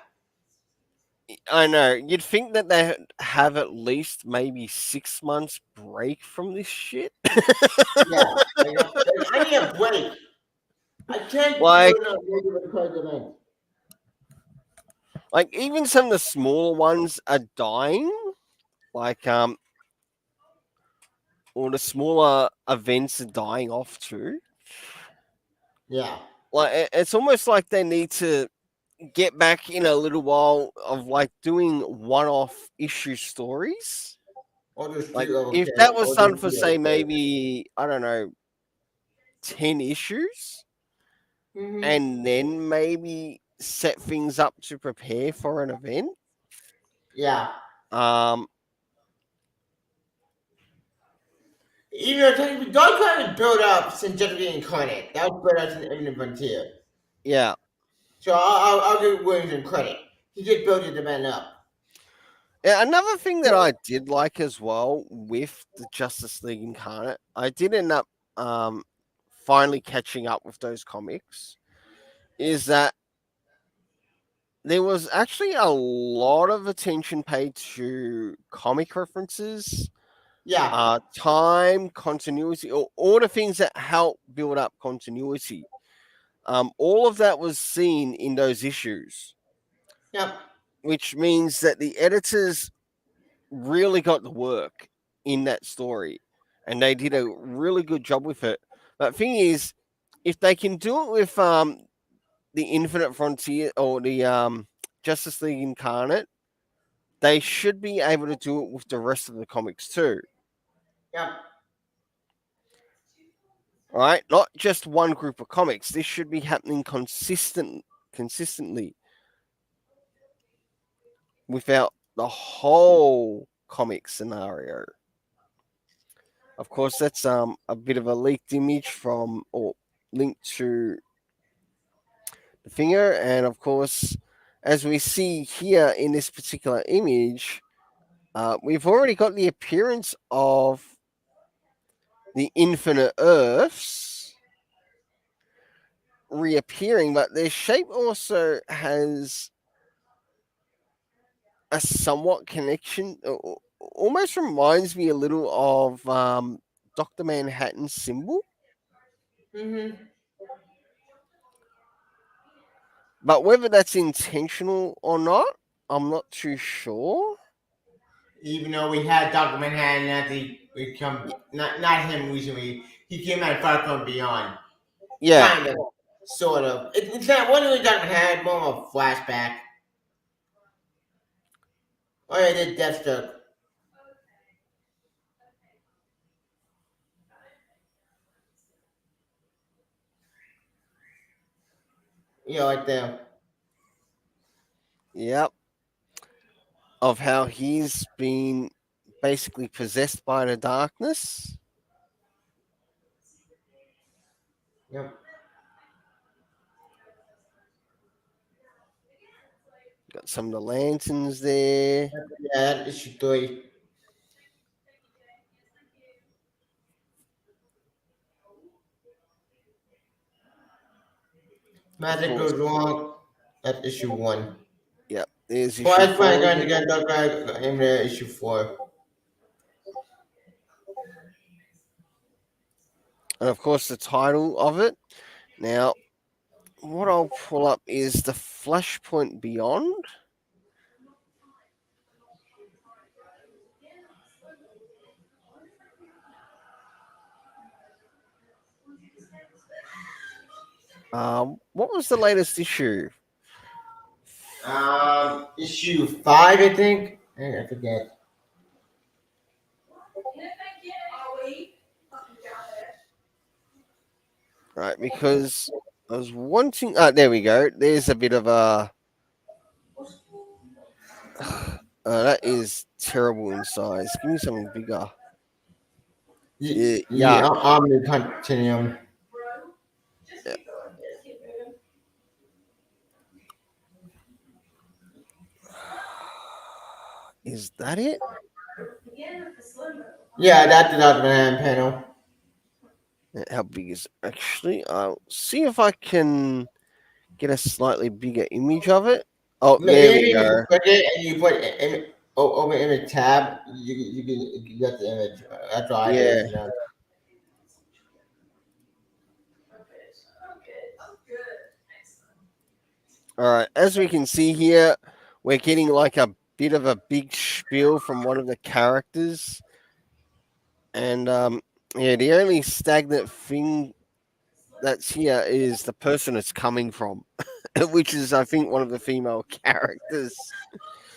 Speaker 1: I know. You'd think that they have at least maybe 6 months break from this shit.
Speaker 2: Yeah, I need a break. I can't do
Speaker 1: Like,
Speaker 2: it on regular card event.
Speaker 1: Like even some of the smaller ones are dying. Like or the smaller events are dying off too.
Speaker 2: Yeah.
Speaker 1: Like it's almost like they need to get back in a little while of like doing one-off issue stories.
Speaker 2: Or the
Speaker 1: Like
Speaker 2: street level
Speaker 1: if
Speaker 2: character.
Speaker 1: that was
Speaker 2: Or the
Speaker 1: done for
Speaker 2: street level
Speaker 1: say
Speaker 2: character.
Speaker 1: maybe I don't know 10 issues,
Speaker 2: Mm-hmm.
Speaker 1: and then maybe set things up to prepare for an event.
Speaker 2: Yeah.
Speaker 1: Um,
Speaker 2: Even though technically Dark Cloud was built up since Just being incarnate. That was built up since Infinite Frontier.
Speaker 1: yeah.
Speaker 2: So I'll give Williamson credit. He did build the man up.
Speaker 1: Yeah, another thing that I did like as well with the Justice League Incarnate, I did end up um, finally catching up with those comics, is that there was actually a lot of attention paid to comic references,
Speaker 2: Yeah.
Speaker 1: time, continuity, or all the things that help build up continuity. All of that was seen in those issues,
Speaker 2: Yep.
Speaker 1: which means that the editors really got the work in that story, and they did a really good job with it. But thing is, if they can do it with the Infinite Frontier or the Justice League Incarnate, they should be able to do it with the rest of the comics too.
Speaker 2: Yep.
Speaker 1: All right, not just one group of comics. This should be happening consistently without the whole comic scenario. Of course, that's a bit of a leaked image from or linked to the finger, and of course, as we see here in this particular image, we've already got the appearance of the Infinite Earths reappearing, but their shape also has a somewhat connection. Almost reminds me a little of Doctor Manhattan's symbol,
Speaker 2: Mm-hmm.
Speaker 1: but whether that's intentional or not, I'm not too sure.
Speaker 2: Even though we had Dr. Manhattan at the become not him recently, he came out of Far From Beyond.
Speaker 1: Yeah,
Speaker 2: Kind of. Sort of. It's not one of Dr. Manhattan, more of a flashback. Oh yeah, did Deathstroke. You know, like the
Speaker 1: yep. Of how he's been basically possessed by the darkness.
Speaker 2: you know,
Speaker 1: Got some of the lanterns there.
Speaker 2: yeah, that issue 3.
Speaker 1: Of
Speaker 2: Magic
Speaker 1: course.
Speaker 2: goes wrong. That's issue 1.
Speaker 1: Yep. There's issue
Speaker 2: Flash Planet
Speaker 1: four
Speaker 2: going to
Speaker 1: again.
Speaker 2: get Dr. in the issue 4.
Speaker 1: And of course the title of it. Now, what I'll pull up is the Flashpoint Beyond. What was the latest issue?
Speaker 2: Issue 5, I think. I forget.
Speaker 1: Right, because I was wanting. There we go. There's a bit of a. That is terrible in size. Give me something bigger. Yeah,
Speaker 2: Yeah,
Speaker 1: yuck.
Speaker 2: Omni Continuum.
Speaker 1: Yeah. Is that it?
Speaker 2: Yeah, that's the Dr. Manhattan panel.
Speaker 1: How big is it? Actually? I'll see if I can get a slightly bigger image of it. Oh, there
Speaker 2: Maybe
Speaker 1: we
Speaker 2: if you
Speaker 1: go.
Speaker 2: click it and you put open image tab, you get the image. That's all I
Speaker 1: Yeah.
Speaker 2: did. You know.
Speaker 1: All right. As we can see here, we're getting like a bit of a big spiel from one of the characters, and yeah, the only stagnant thing that's here is the person it's coming from, which is I think one of the female characters.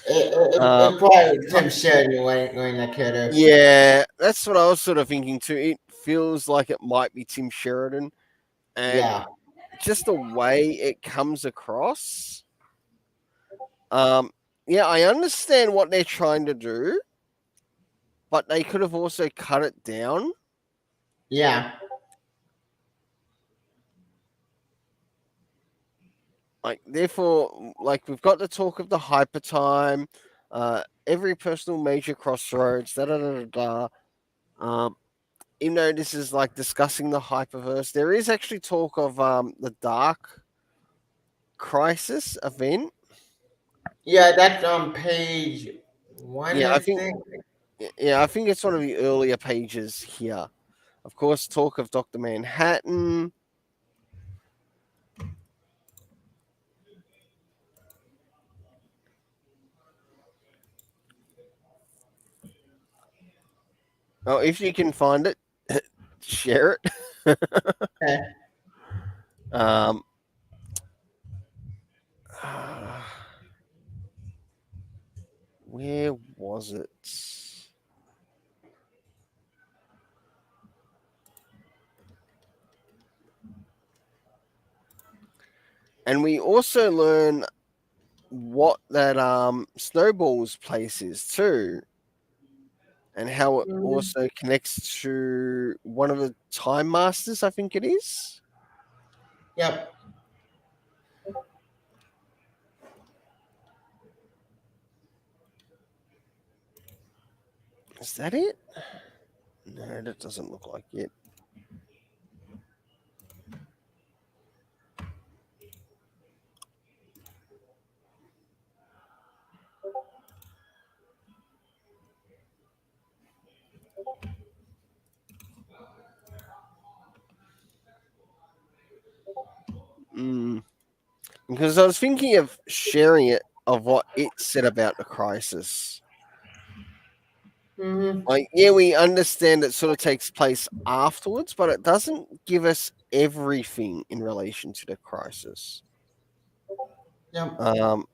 Speaker 2: It
Speaker 1: Um,
Speaker 2: probably Tim Sheridan when I killed her.
Speaker 1: yeah, that's what I was sort of thinking too. It feels like it might be Tim Sheridan, and
Speaker 2: Yeah,
Speaker 1: just the way it comes across. Um, yeah, I understand what they're trying to do, but they could have also cut it down.
Speaker 2: yeah,
Speaker 1: Like, therefore, like we've got the talk of the hyper time, every personal major crossroads, da da da da da. Um, even though this is like discussing the hyperverse, there is actually talk of the Dark Crisis event.
Speaker 2: yeah. That's on page one,
Speaker 1: Yeah,
Speaker 2: I think.
Speaker 1: I think it's one of the earlier pages here. Of course, talk of Doctor Manhattan. Oh, if you can find it, share it.
Speaker 2: Okay.
Speaker 1: um, where was it? And we also learn what that Snowball's place is too, and how it
Speaker 2: Mhm.
Speaker 1: also connects to one of the Time Masters. I think it is.
Speaker 2: Yep.
Speaker 1: Is that it? No, that doesn't look like it. Mm. Because I was thinking of sharing it of what it said about the crisis.
Speaker 2: Hmm.
Speaker 1: Like, yeah, we understand it sort of takes place afterwards, but it doesn't give us everything in relation to the crisis.
Speaker 2: Yep.
Speaker 1: Um,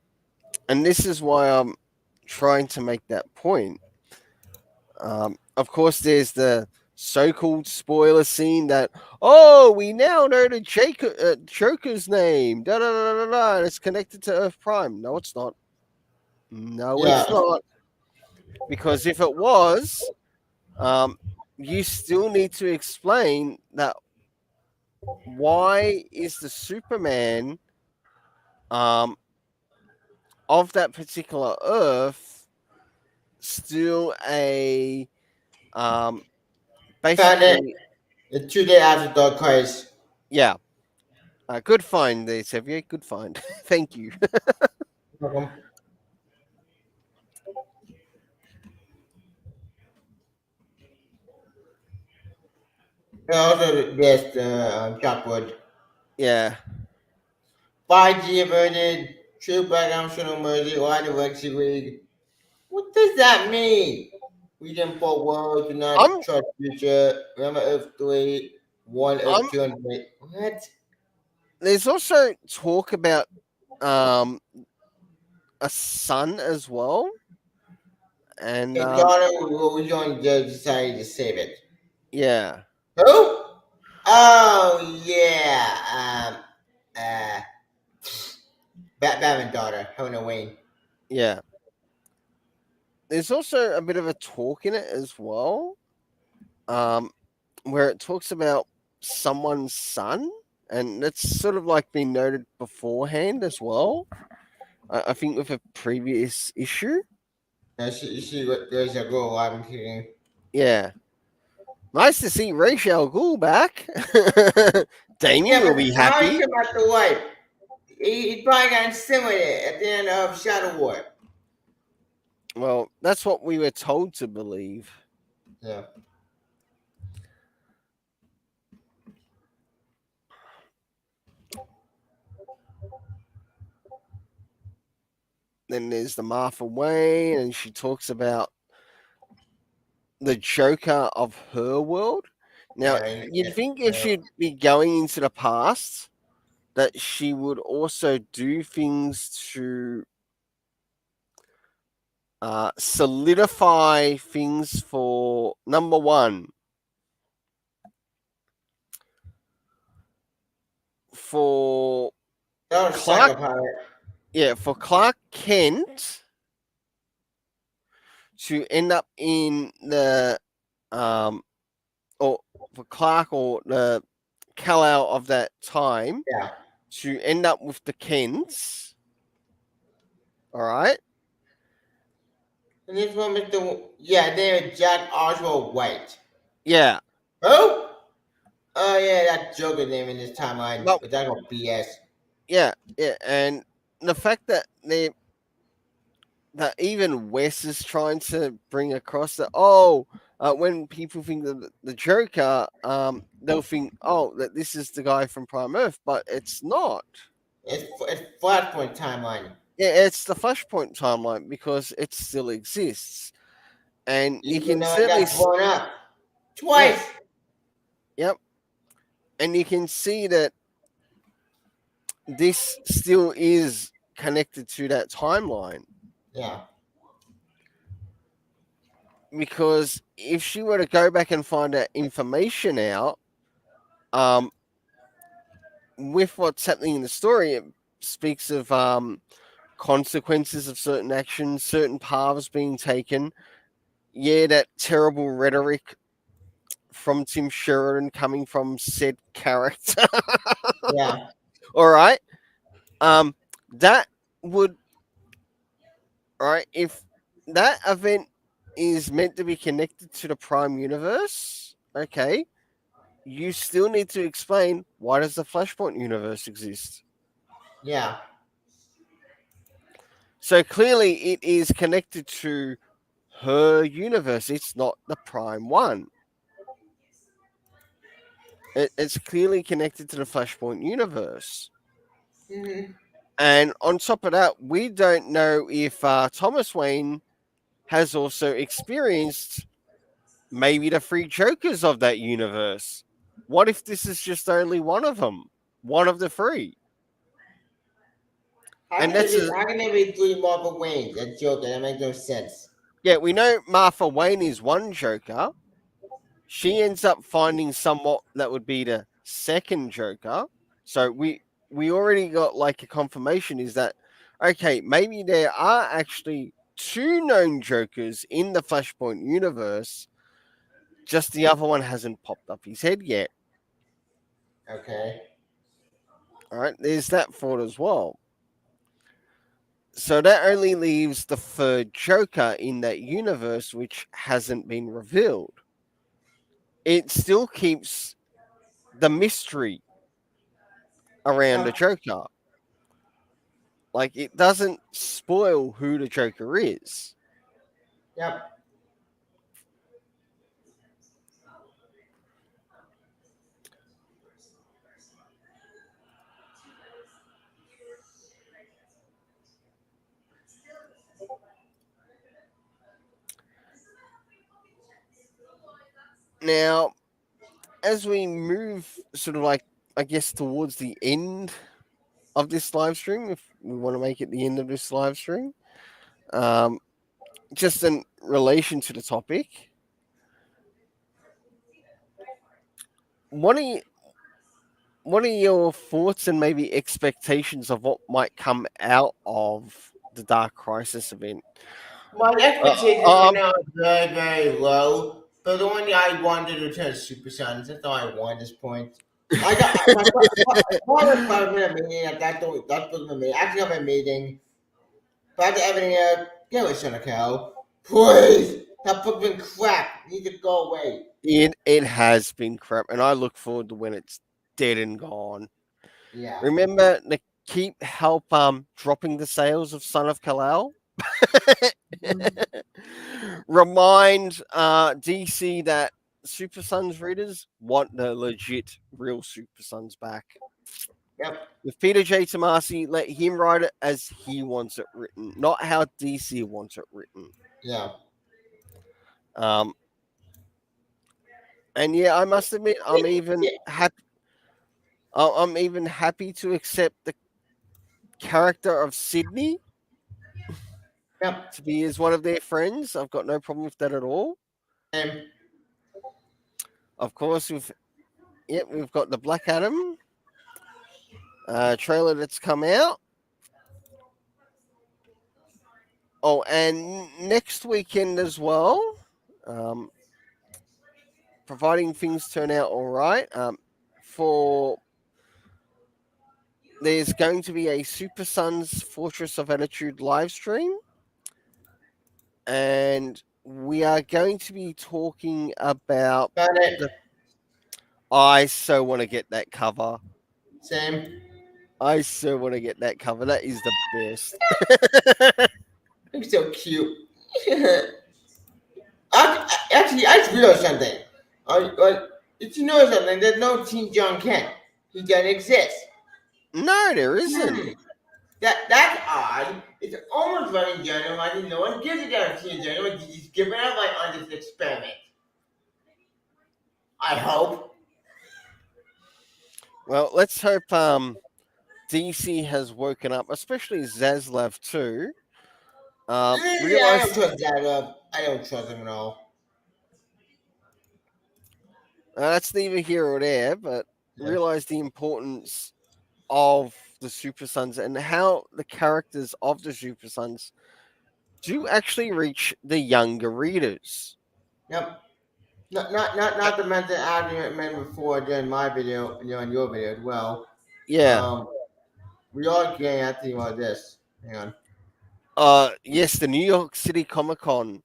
Speaker 1: and this is why I'm trying to make that point. Of course, there's the so-called spoiler scene that we now know the Joker's name. Da da da da da. And it's connected to Earth Prime. No, it's not. No,
Speaker 2: Yeah.
Speaker 1: it's not. Because if it was, um, you still need to explain that why is the Superman um, of that particular Earth still a um,
Speaker 2: Found it.
Speaker 1: basically,
Speaker 2: The 2 day after Dark Crisis.
Speaker 1: yeah. Good find there, Xavier. Good find. Thank you.
Speaker 2: Welcome. And also, there's the Chalkwood.
Speaker 1: Yeah.
Speaker 2: 5G averted. True background channel mercy. Why the Rexy League? What does that mean? Region 4 world. Do not
Speaker 1: I'm
Speaker 2: trust future. Remember Earth 3. 1
Speaker 1: I'm
Speaker 2: Earth 200. What?
Speaker 1: there's also talk about um a son as well. And
Speaker 2: A daughter will rejoin the society to save it.
Speaker 1: yeah,
Speaker 2: Who? Oh, yeah. Uh, Batman daughter, Helena Wayne.
Speaker 1: yeah. There's also a bit of a talk in it as well. Um where it talks about someone's son, and that's sort of like been noted beforehand as well. I think with a previous issue.
Speaker 2: There's a girl alive and kicking.
Speaker 1: Yeah. Nice to see Rachel Ghoul back. Damien
Speaker 2: Yeah,
Speaker 1: will
Speaker 2: but
Speaker 1: be
Speaker 2: how he
Speaker 1: happy.
Speaker 2: came out the wife? He probably got inseminated at the end of Shadow War.
Speaker 1: Well, that's what we were told to believe.
Speaker 2: Yeah.
Speaker 1: Then there's the Martha Wayne, and she talks about the Joker of her world. Now,
Speaker 2: Yeah,
Speaker 1: you'd think if she'd be going into the past, that she would also do things to solidify things for number one, for
Speaker 2: that was
Speaker 1: Clark,
Speaker 2: psychopath.
Speaker 1: yeah, for Clark Kent to end up in the um, or for Clark or the Kal-El of that time
Speaker 2: Yeah.
Speaker 1: to end up with the Kents. All right.
Speaker 2: And this one, Mr. Yeah, they're Jack Oswald White.
Speaker 1: Yeah.
Speaker 2: Who? Oh yeah, that Joker name in this timeline,
Speaker 1: Well,
Speaker 2: but that's all BS.
Speaker 1: yeah, yeah, and the fact that even Wes is trying to bring across that when people think of the Joker, they'll think that this is the guy from Prime Earth, but it's not.
Speaker 2: It's Flashpoint timeline.
Speaker 1: Yeah, it's the Flashpoint timeline because it still exists, and you
Speaker 2: Even
Speaker 1: can
Speaker 2: though I
Speaker 1: certainly
Speaker 2: got blown up
Speaker 1: yeah,
Speaker 2: twice.
Speaker 1: yep, and you can see that this still is connected to that timeline
Speaker 2: Yeah.
Speaker 1: because if she were to go back and find that information out, um, with what's happening in the story, it speaks of consequences of certain actions, certain paths being taken. Yeah, that terrible rhetoric from Tim Sheridan coming from said character.
Speaker 2: Yeah.
Speaker 1: All right. Um, that would, all right, if that event is meant to be connected to the Prime Universe, okay, you still need to explain why does the Flashpoint universe exist?
Speaker 2: Yeah.
Speaker 1: So clearly it is connected to her universe. It's not the Prime one. It's clearly connected to the Flashpoint universe.
Speaker 2: Hmm.
Speaker 1: And on top of that, we don't know if Thomas Wayne has also experienced maybe the three Jokers of that universe. What if this is just only one of them? One of the three? And that's a,
Speaker 2: How can there be three Marvel Waynes? That Joker, that makes no sense.
Speaker 1: yeah, we know Martha Wayne is one Joker. She ends up finding somewhat that would be the second Joker. So we already got like a confirmation is that okay, maybe there are actually two known Jokers in the Flashpoint universe, just the other one hasn't popped up his head yet.
Speaker 2: Okay.
Speaker 1: All right, there's that thought as well. So that only leaves the third Joker in that universe, which hasn't been revealed. It still keeps the mystery around the
Speaker 2: Yep.
Speaker 1: Joker. Like it doesn't spoil who the Joker is.
Speaker 2: Yep.
Speaker 1: Now, as we move sort of like I guess towards the end of this live stream, if we want to make it the end of this live stream, um, just in relation to the topic, what are you, what are your thoughts and maybe expectations of what might come out of the Dark Crisis event?
Speaker 2: My
Speaker 1: Uh,
Speaker 2: expectations right
Speaker 1: um,
Speaker 2: now are very, very low. But the only I wanted to return Super Sons. That's all I want at this point. I got my 5 minute meeting. That's my meeting. Actually, have a meeting. But after everything else, get away, Son of Cow. Please! That book been crap. Need to go away.
Speaker 1: it has been crap, and I look forward to when it's dead and gone.
Speaker 2: Yeah.
Speaker 1: Remember to keep help dropping the sales of Son of Kal-El.
Speaker 2: Mhm.
Speaker 1: Remind DC that Super Sons readers want the legit real Super Sons back.
Speaker 2: Yep.
Speaker 1: With Peter J. Tomasi, let him write it as he wants it written, not how DC wants it written.
Speaker 2: Yeah.
Speaker 1: Um, and yeah, I must admit,
Speaker 2: Yeah.
Speaker 1: I'm even happy to accept the character of Sydney
Speaker 2: Yep.
Speaker 1: to be as one of their friends. I've got no problem with that at all.
Speaker 2: And
Speaker 1: Of course, we've got the Black Adam trailer that's come out. Oh, and next weekend as well, um, providing things turn out all right. For There's going to be a Super Sons Fortress of Attitude live stream, and we are going to be talking about
Speaker 2: got it.
Speaker 1: the. I so want to get that cover.
Speaker 2: Same.
Speaker 1: I so want to get that cover. That is the best.
Speaker 2: You're so cute. Actually, I just realized something. Like, did you know something? There's no Teen John Kent. He doesn't exist.
Speaker 1: No, there isn't.
Speaker 2: Hmm. That's odd. It's almost running general. I didn't know one gives a damn Teen General. He's giving up like on this experiment. I hope.
Speaker 1: Well, let's hope DC has woken up, especially Zaslav too.
Speaker 2: I don't
Speaker 1: Realize
Speaker 2: trust that. I don't trust him at all.
Speaker 1: that's neither here or there, but
Speaker 2: Yeah.
Speaker 1: realize the importance of the Super Sons and how the characters of the Super Sons do actually reach the younger readers.
Speaker 2: Yep. Not to mention argument made before during my video, and your video as well.
Speaker 1: Yeah.
Speaker 2: Um, we are getting at the about this. Hang on.
Speaker 1: Yes, the New York City Comic Con.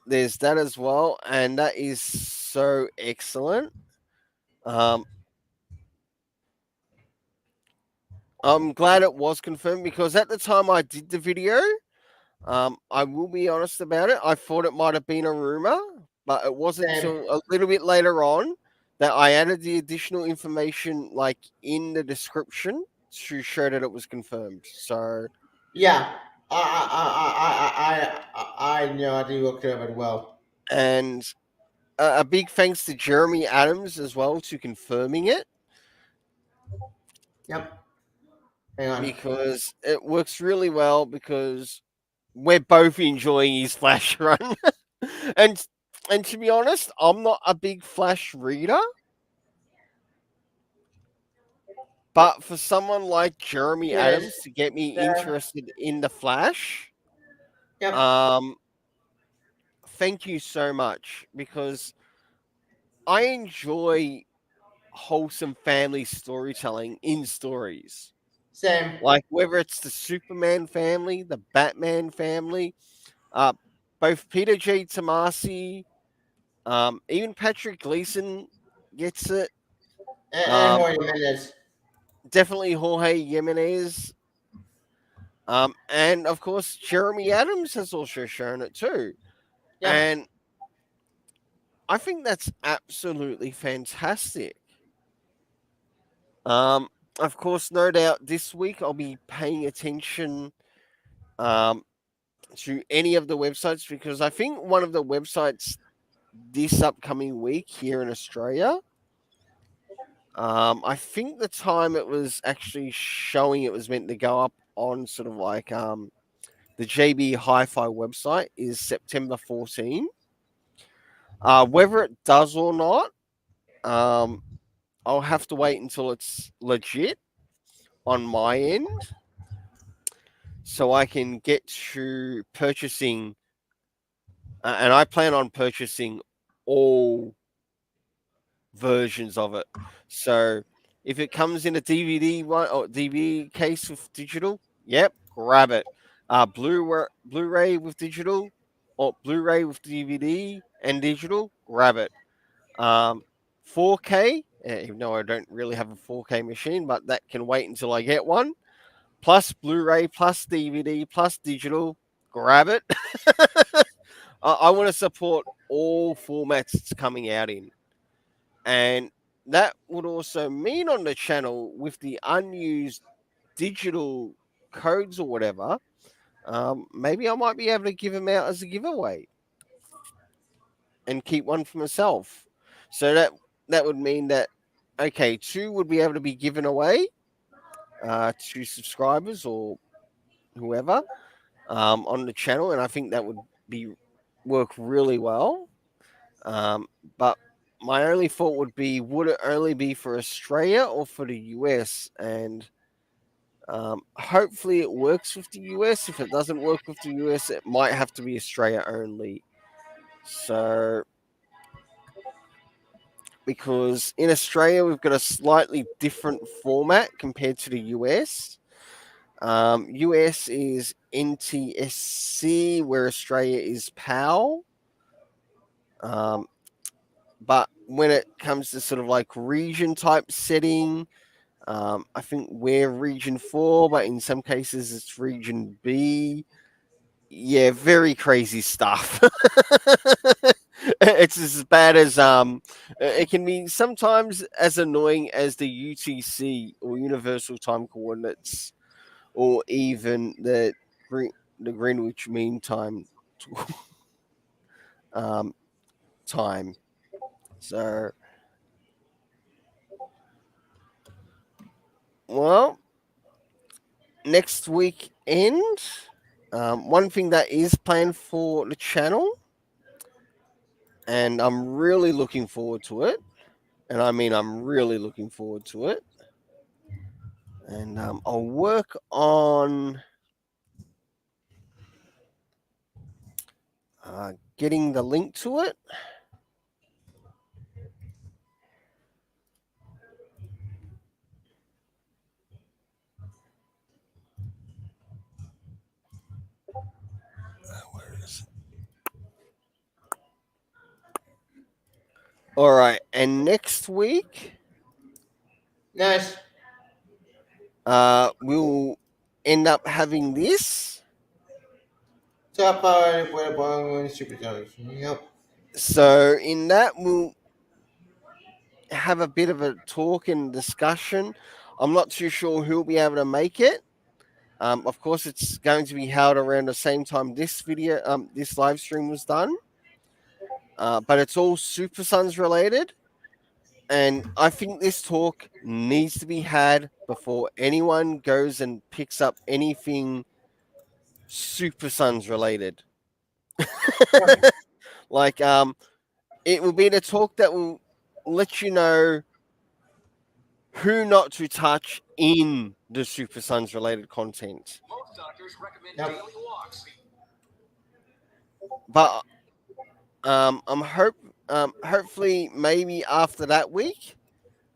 Speaker 1: There's that as well, and that is so excellent. Um, I'm glad it was confirmed because at the time I did the video, I will be honest about it. I thought it might have been a rumor, but it wasn't
Speaker 2: Same.
Speaker 1: until a little bit later on that I added the additional information, like in the description, to show that it was confirmed. So,
Speaker 2: Yeah. I know. I think we'll clear it well.
Speaker 1: and a big thanks to Jeremy Adams as well to confirming it
Speaker 2: Yep. Hang on.
Speaker 1: because it works really well because we're both enjoying his Flash run, and and to be honest, I'm not a big Flash reader. But for someone like Jeremy
Speaker 2: Cheers.
Speaker 1: Adams to get me
Speaker 2: There.
Speaker 1: interested in the Flash,
Speaker 2: Yep.
Speaker 1: um, thank you so much because I enjoy wholesome family storytelling in stories.
Speaker 2: Same.
Speaker 1: Like whether it's the Superman family, the Batman family, uh, both Peter J. Tomasi, even Patrick Gleason gets it.
Speaker 2: And
Speaker 1: Um,
Speaker 2: 40 minutes.
Speaker 1: Definitely Jorge Jimenez. And of course, Jeremy Adams has also shown it too.
Speaker 2: Yep.
Speaker 1: And I think that's absolutely fantastic. Um, of course, no doubt this week I'll be paying attention um, to any of the websites because I think one of the websites this upcoming week here in Australia, I think the time it was actually showing it was meant to go up on sort of like the JB Hi-Fi website is September 14. Whether it does or not, um, I'll have to wait until it's legit on my end so I can get to purchasing. And I plan on purchasing all versions of it. So if it comes in a DVD one or DVD case with digital, yep, grab it. Blu-ray with digital or Blu-ray with DVD and digital, grab it. 4K, even though I don't really have a 4K machine, but that can wait until I get one. Plus Blu-ray, plus DVD, plus digital, grab it. I want to support all formats it's coming out in, and that would also mean on the channel with the unused digital codes or whatever, maybe I might be able to give them out as a giveaway and keep one for myself. So that would mean that okay, two would be able to be given away to subscribers or whoever on the channel, and I think that would be work really well. Um, but my only thought would be, would it only be for Australia or for the US? And hopefully it works with the US. If it doesn't work with the US, it might have to be Australia only. So because in Australia we've got a slightly different format compared to the US. US is NTSC, where Australia is PAL. But when it comes to sort of like region type setting, I think we're region 4, but in some cases it's region B. Yeah, very crazy stuff. It's as bad as it can be sometimes as annoying as the UTC or Universal Time Coordinates, or even the Greenwich Mean Time um, time. So, well, next weekend, one thing that is planned for the channel, and I'm really looking forward to it. And I mean, I'm really looking forward to it. And I'll work on getting the link to it. Where is it? All right, and next week,
Speaker 2: Nice.
Speaker 1: we'll end up having this.
Speaker 2: Top five for superstars. Yep.
Speaker 1: So in that, we'll have a bit of a talk and discussion. I'm not too sure who'll be able to make it. Of course, it's going to be held around the same time this live stream was done. But it's all Super Sons related, and I think this talk needs to be had before anyone goes and picks up anything Super Sons related. Like, it will be the talk that will let you know who not to touch in the Super Sons related content.
Speaker 2: Yep.
Speaker 1: But hopefully maybe after that week,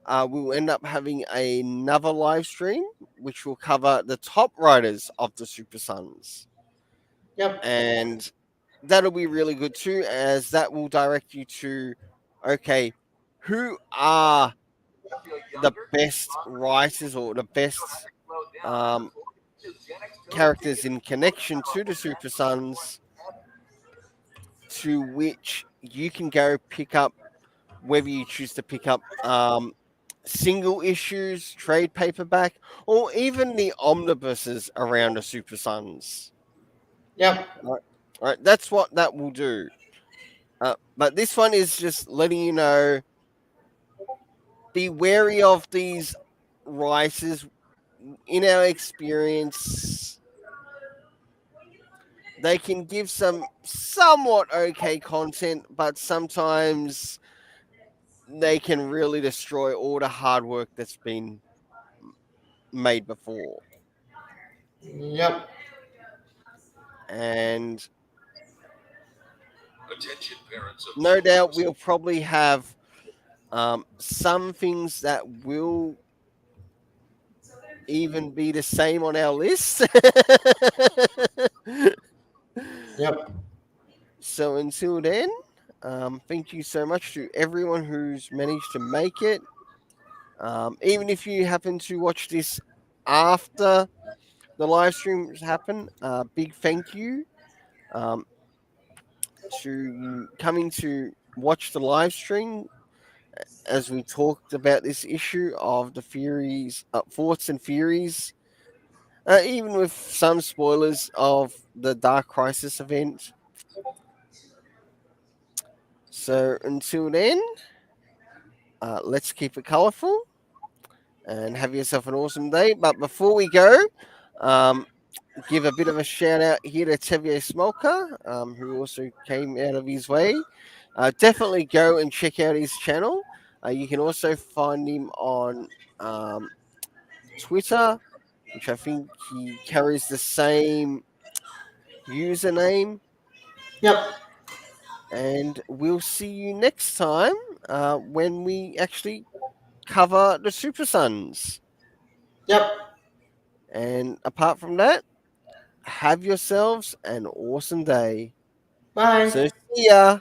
Speaker 1: we'll end up having another live stream which will cover the top riders of the Super Sons,
Speaker 2: Yep.
Speaker 1: and that'll be really good too, as that will direct you to okay, who are the best writers or the best um, characters in connection to the Super Sons, to which you can go pick up, whether you choose to pick up single issues, trade paperback, or even the omnibuses around the Super Sons.
Speaker 2: Yep.
Speaker 1: Right, right. That's what that will do. But this one is just letting you know: be wary of these writers. In our experience, they can give some somewhat okay content, but sometimes they can really destroy all the hard work that's been made before.
Speaker 2: Yep.
Speaker 1: And no doubt we'll probably have some things that will even be the same on our list.
Speaker 2: Yep.
Speaker 1: So until then, thank you so much to everyone who's managed to make it. Even if you happen to watch this after the live streams happen, big thank you um, to you coming to watch the live stream. as we talked about this issue of the Furies, thoughts and Furies, even with some spoilers of the Dark Crisis event. So until then, let's keep it colourful and have yourself an awesome day. But before we go, um, give a bit of a shout out here to Tevye Smolka, who also came out of his way. Definitely go and check out his channel. You can also find him on um, Twitter, which I think he carries the same username.
Speaker 2: Yep.
Speaker 1: And we'll see you next time when we actually cover the Super Sons.
Speaker 2: Yep.
Speaker 1: And apart from that, have yourselves an awesome day.
Speaker 2: Bye.
Speaker 1: So see ya.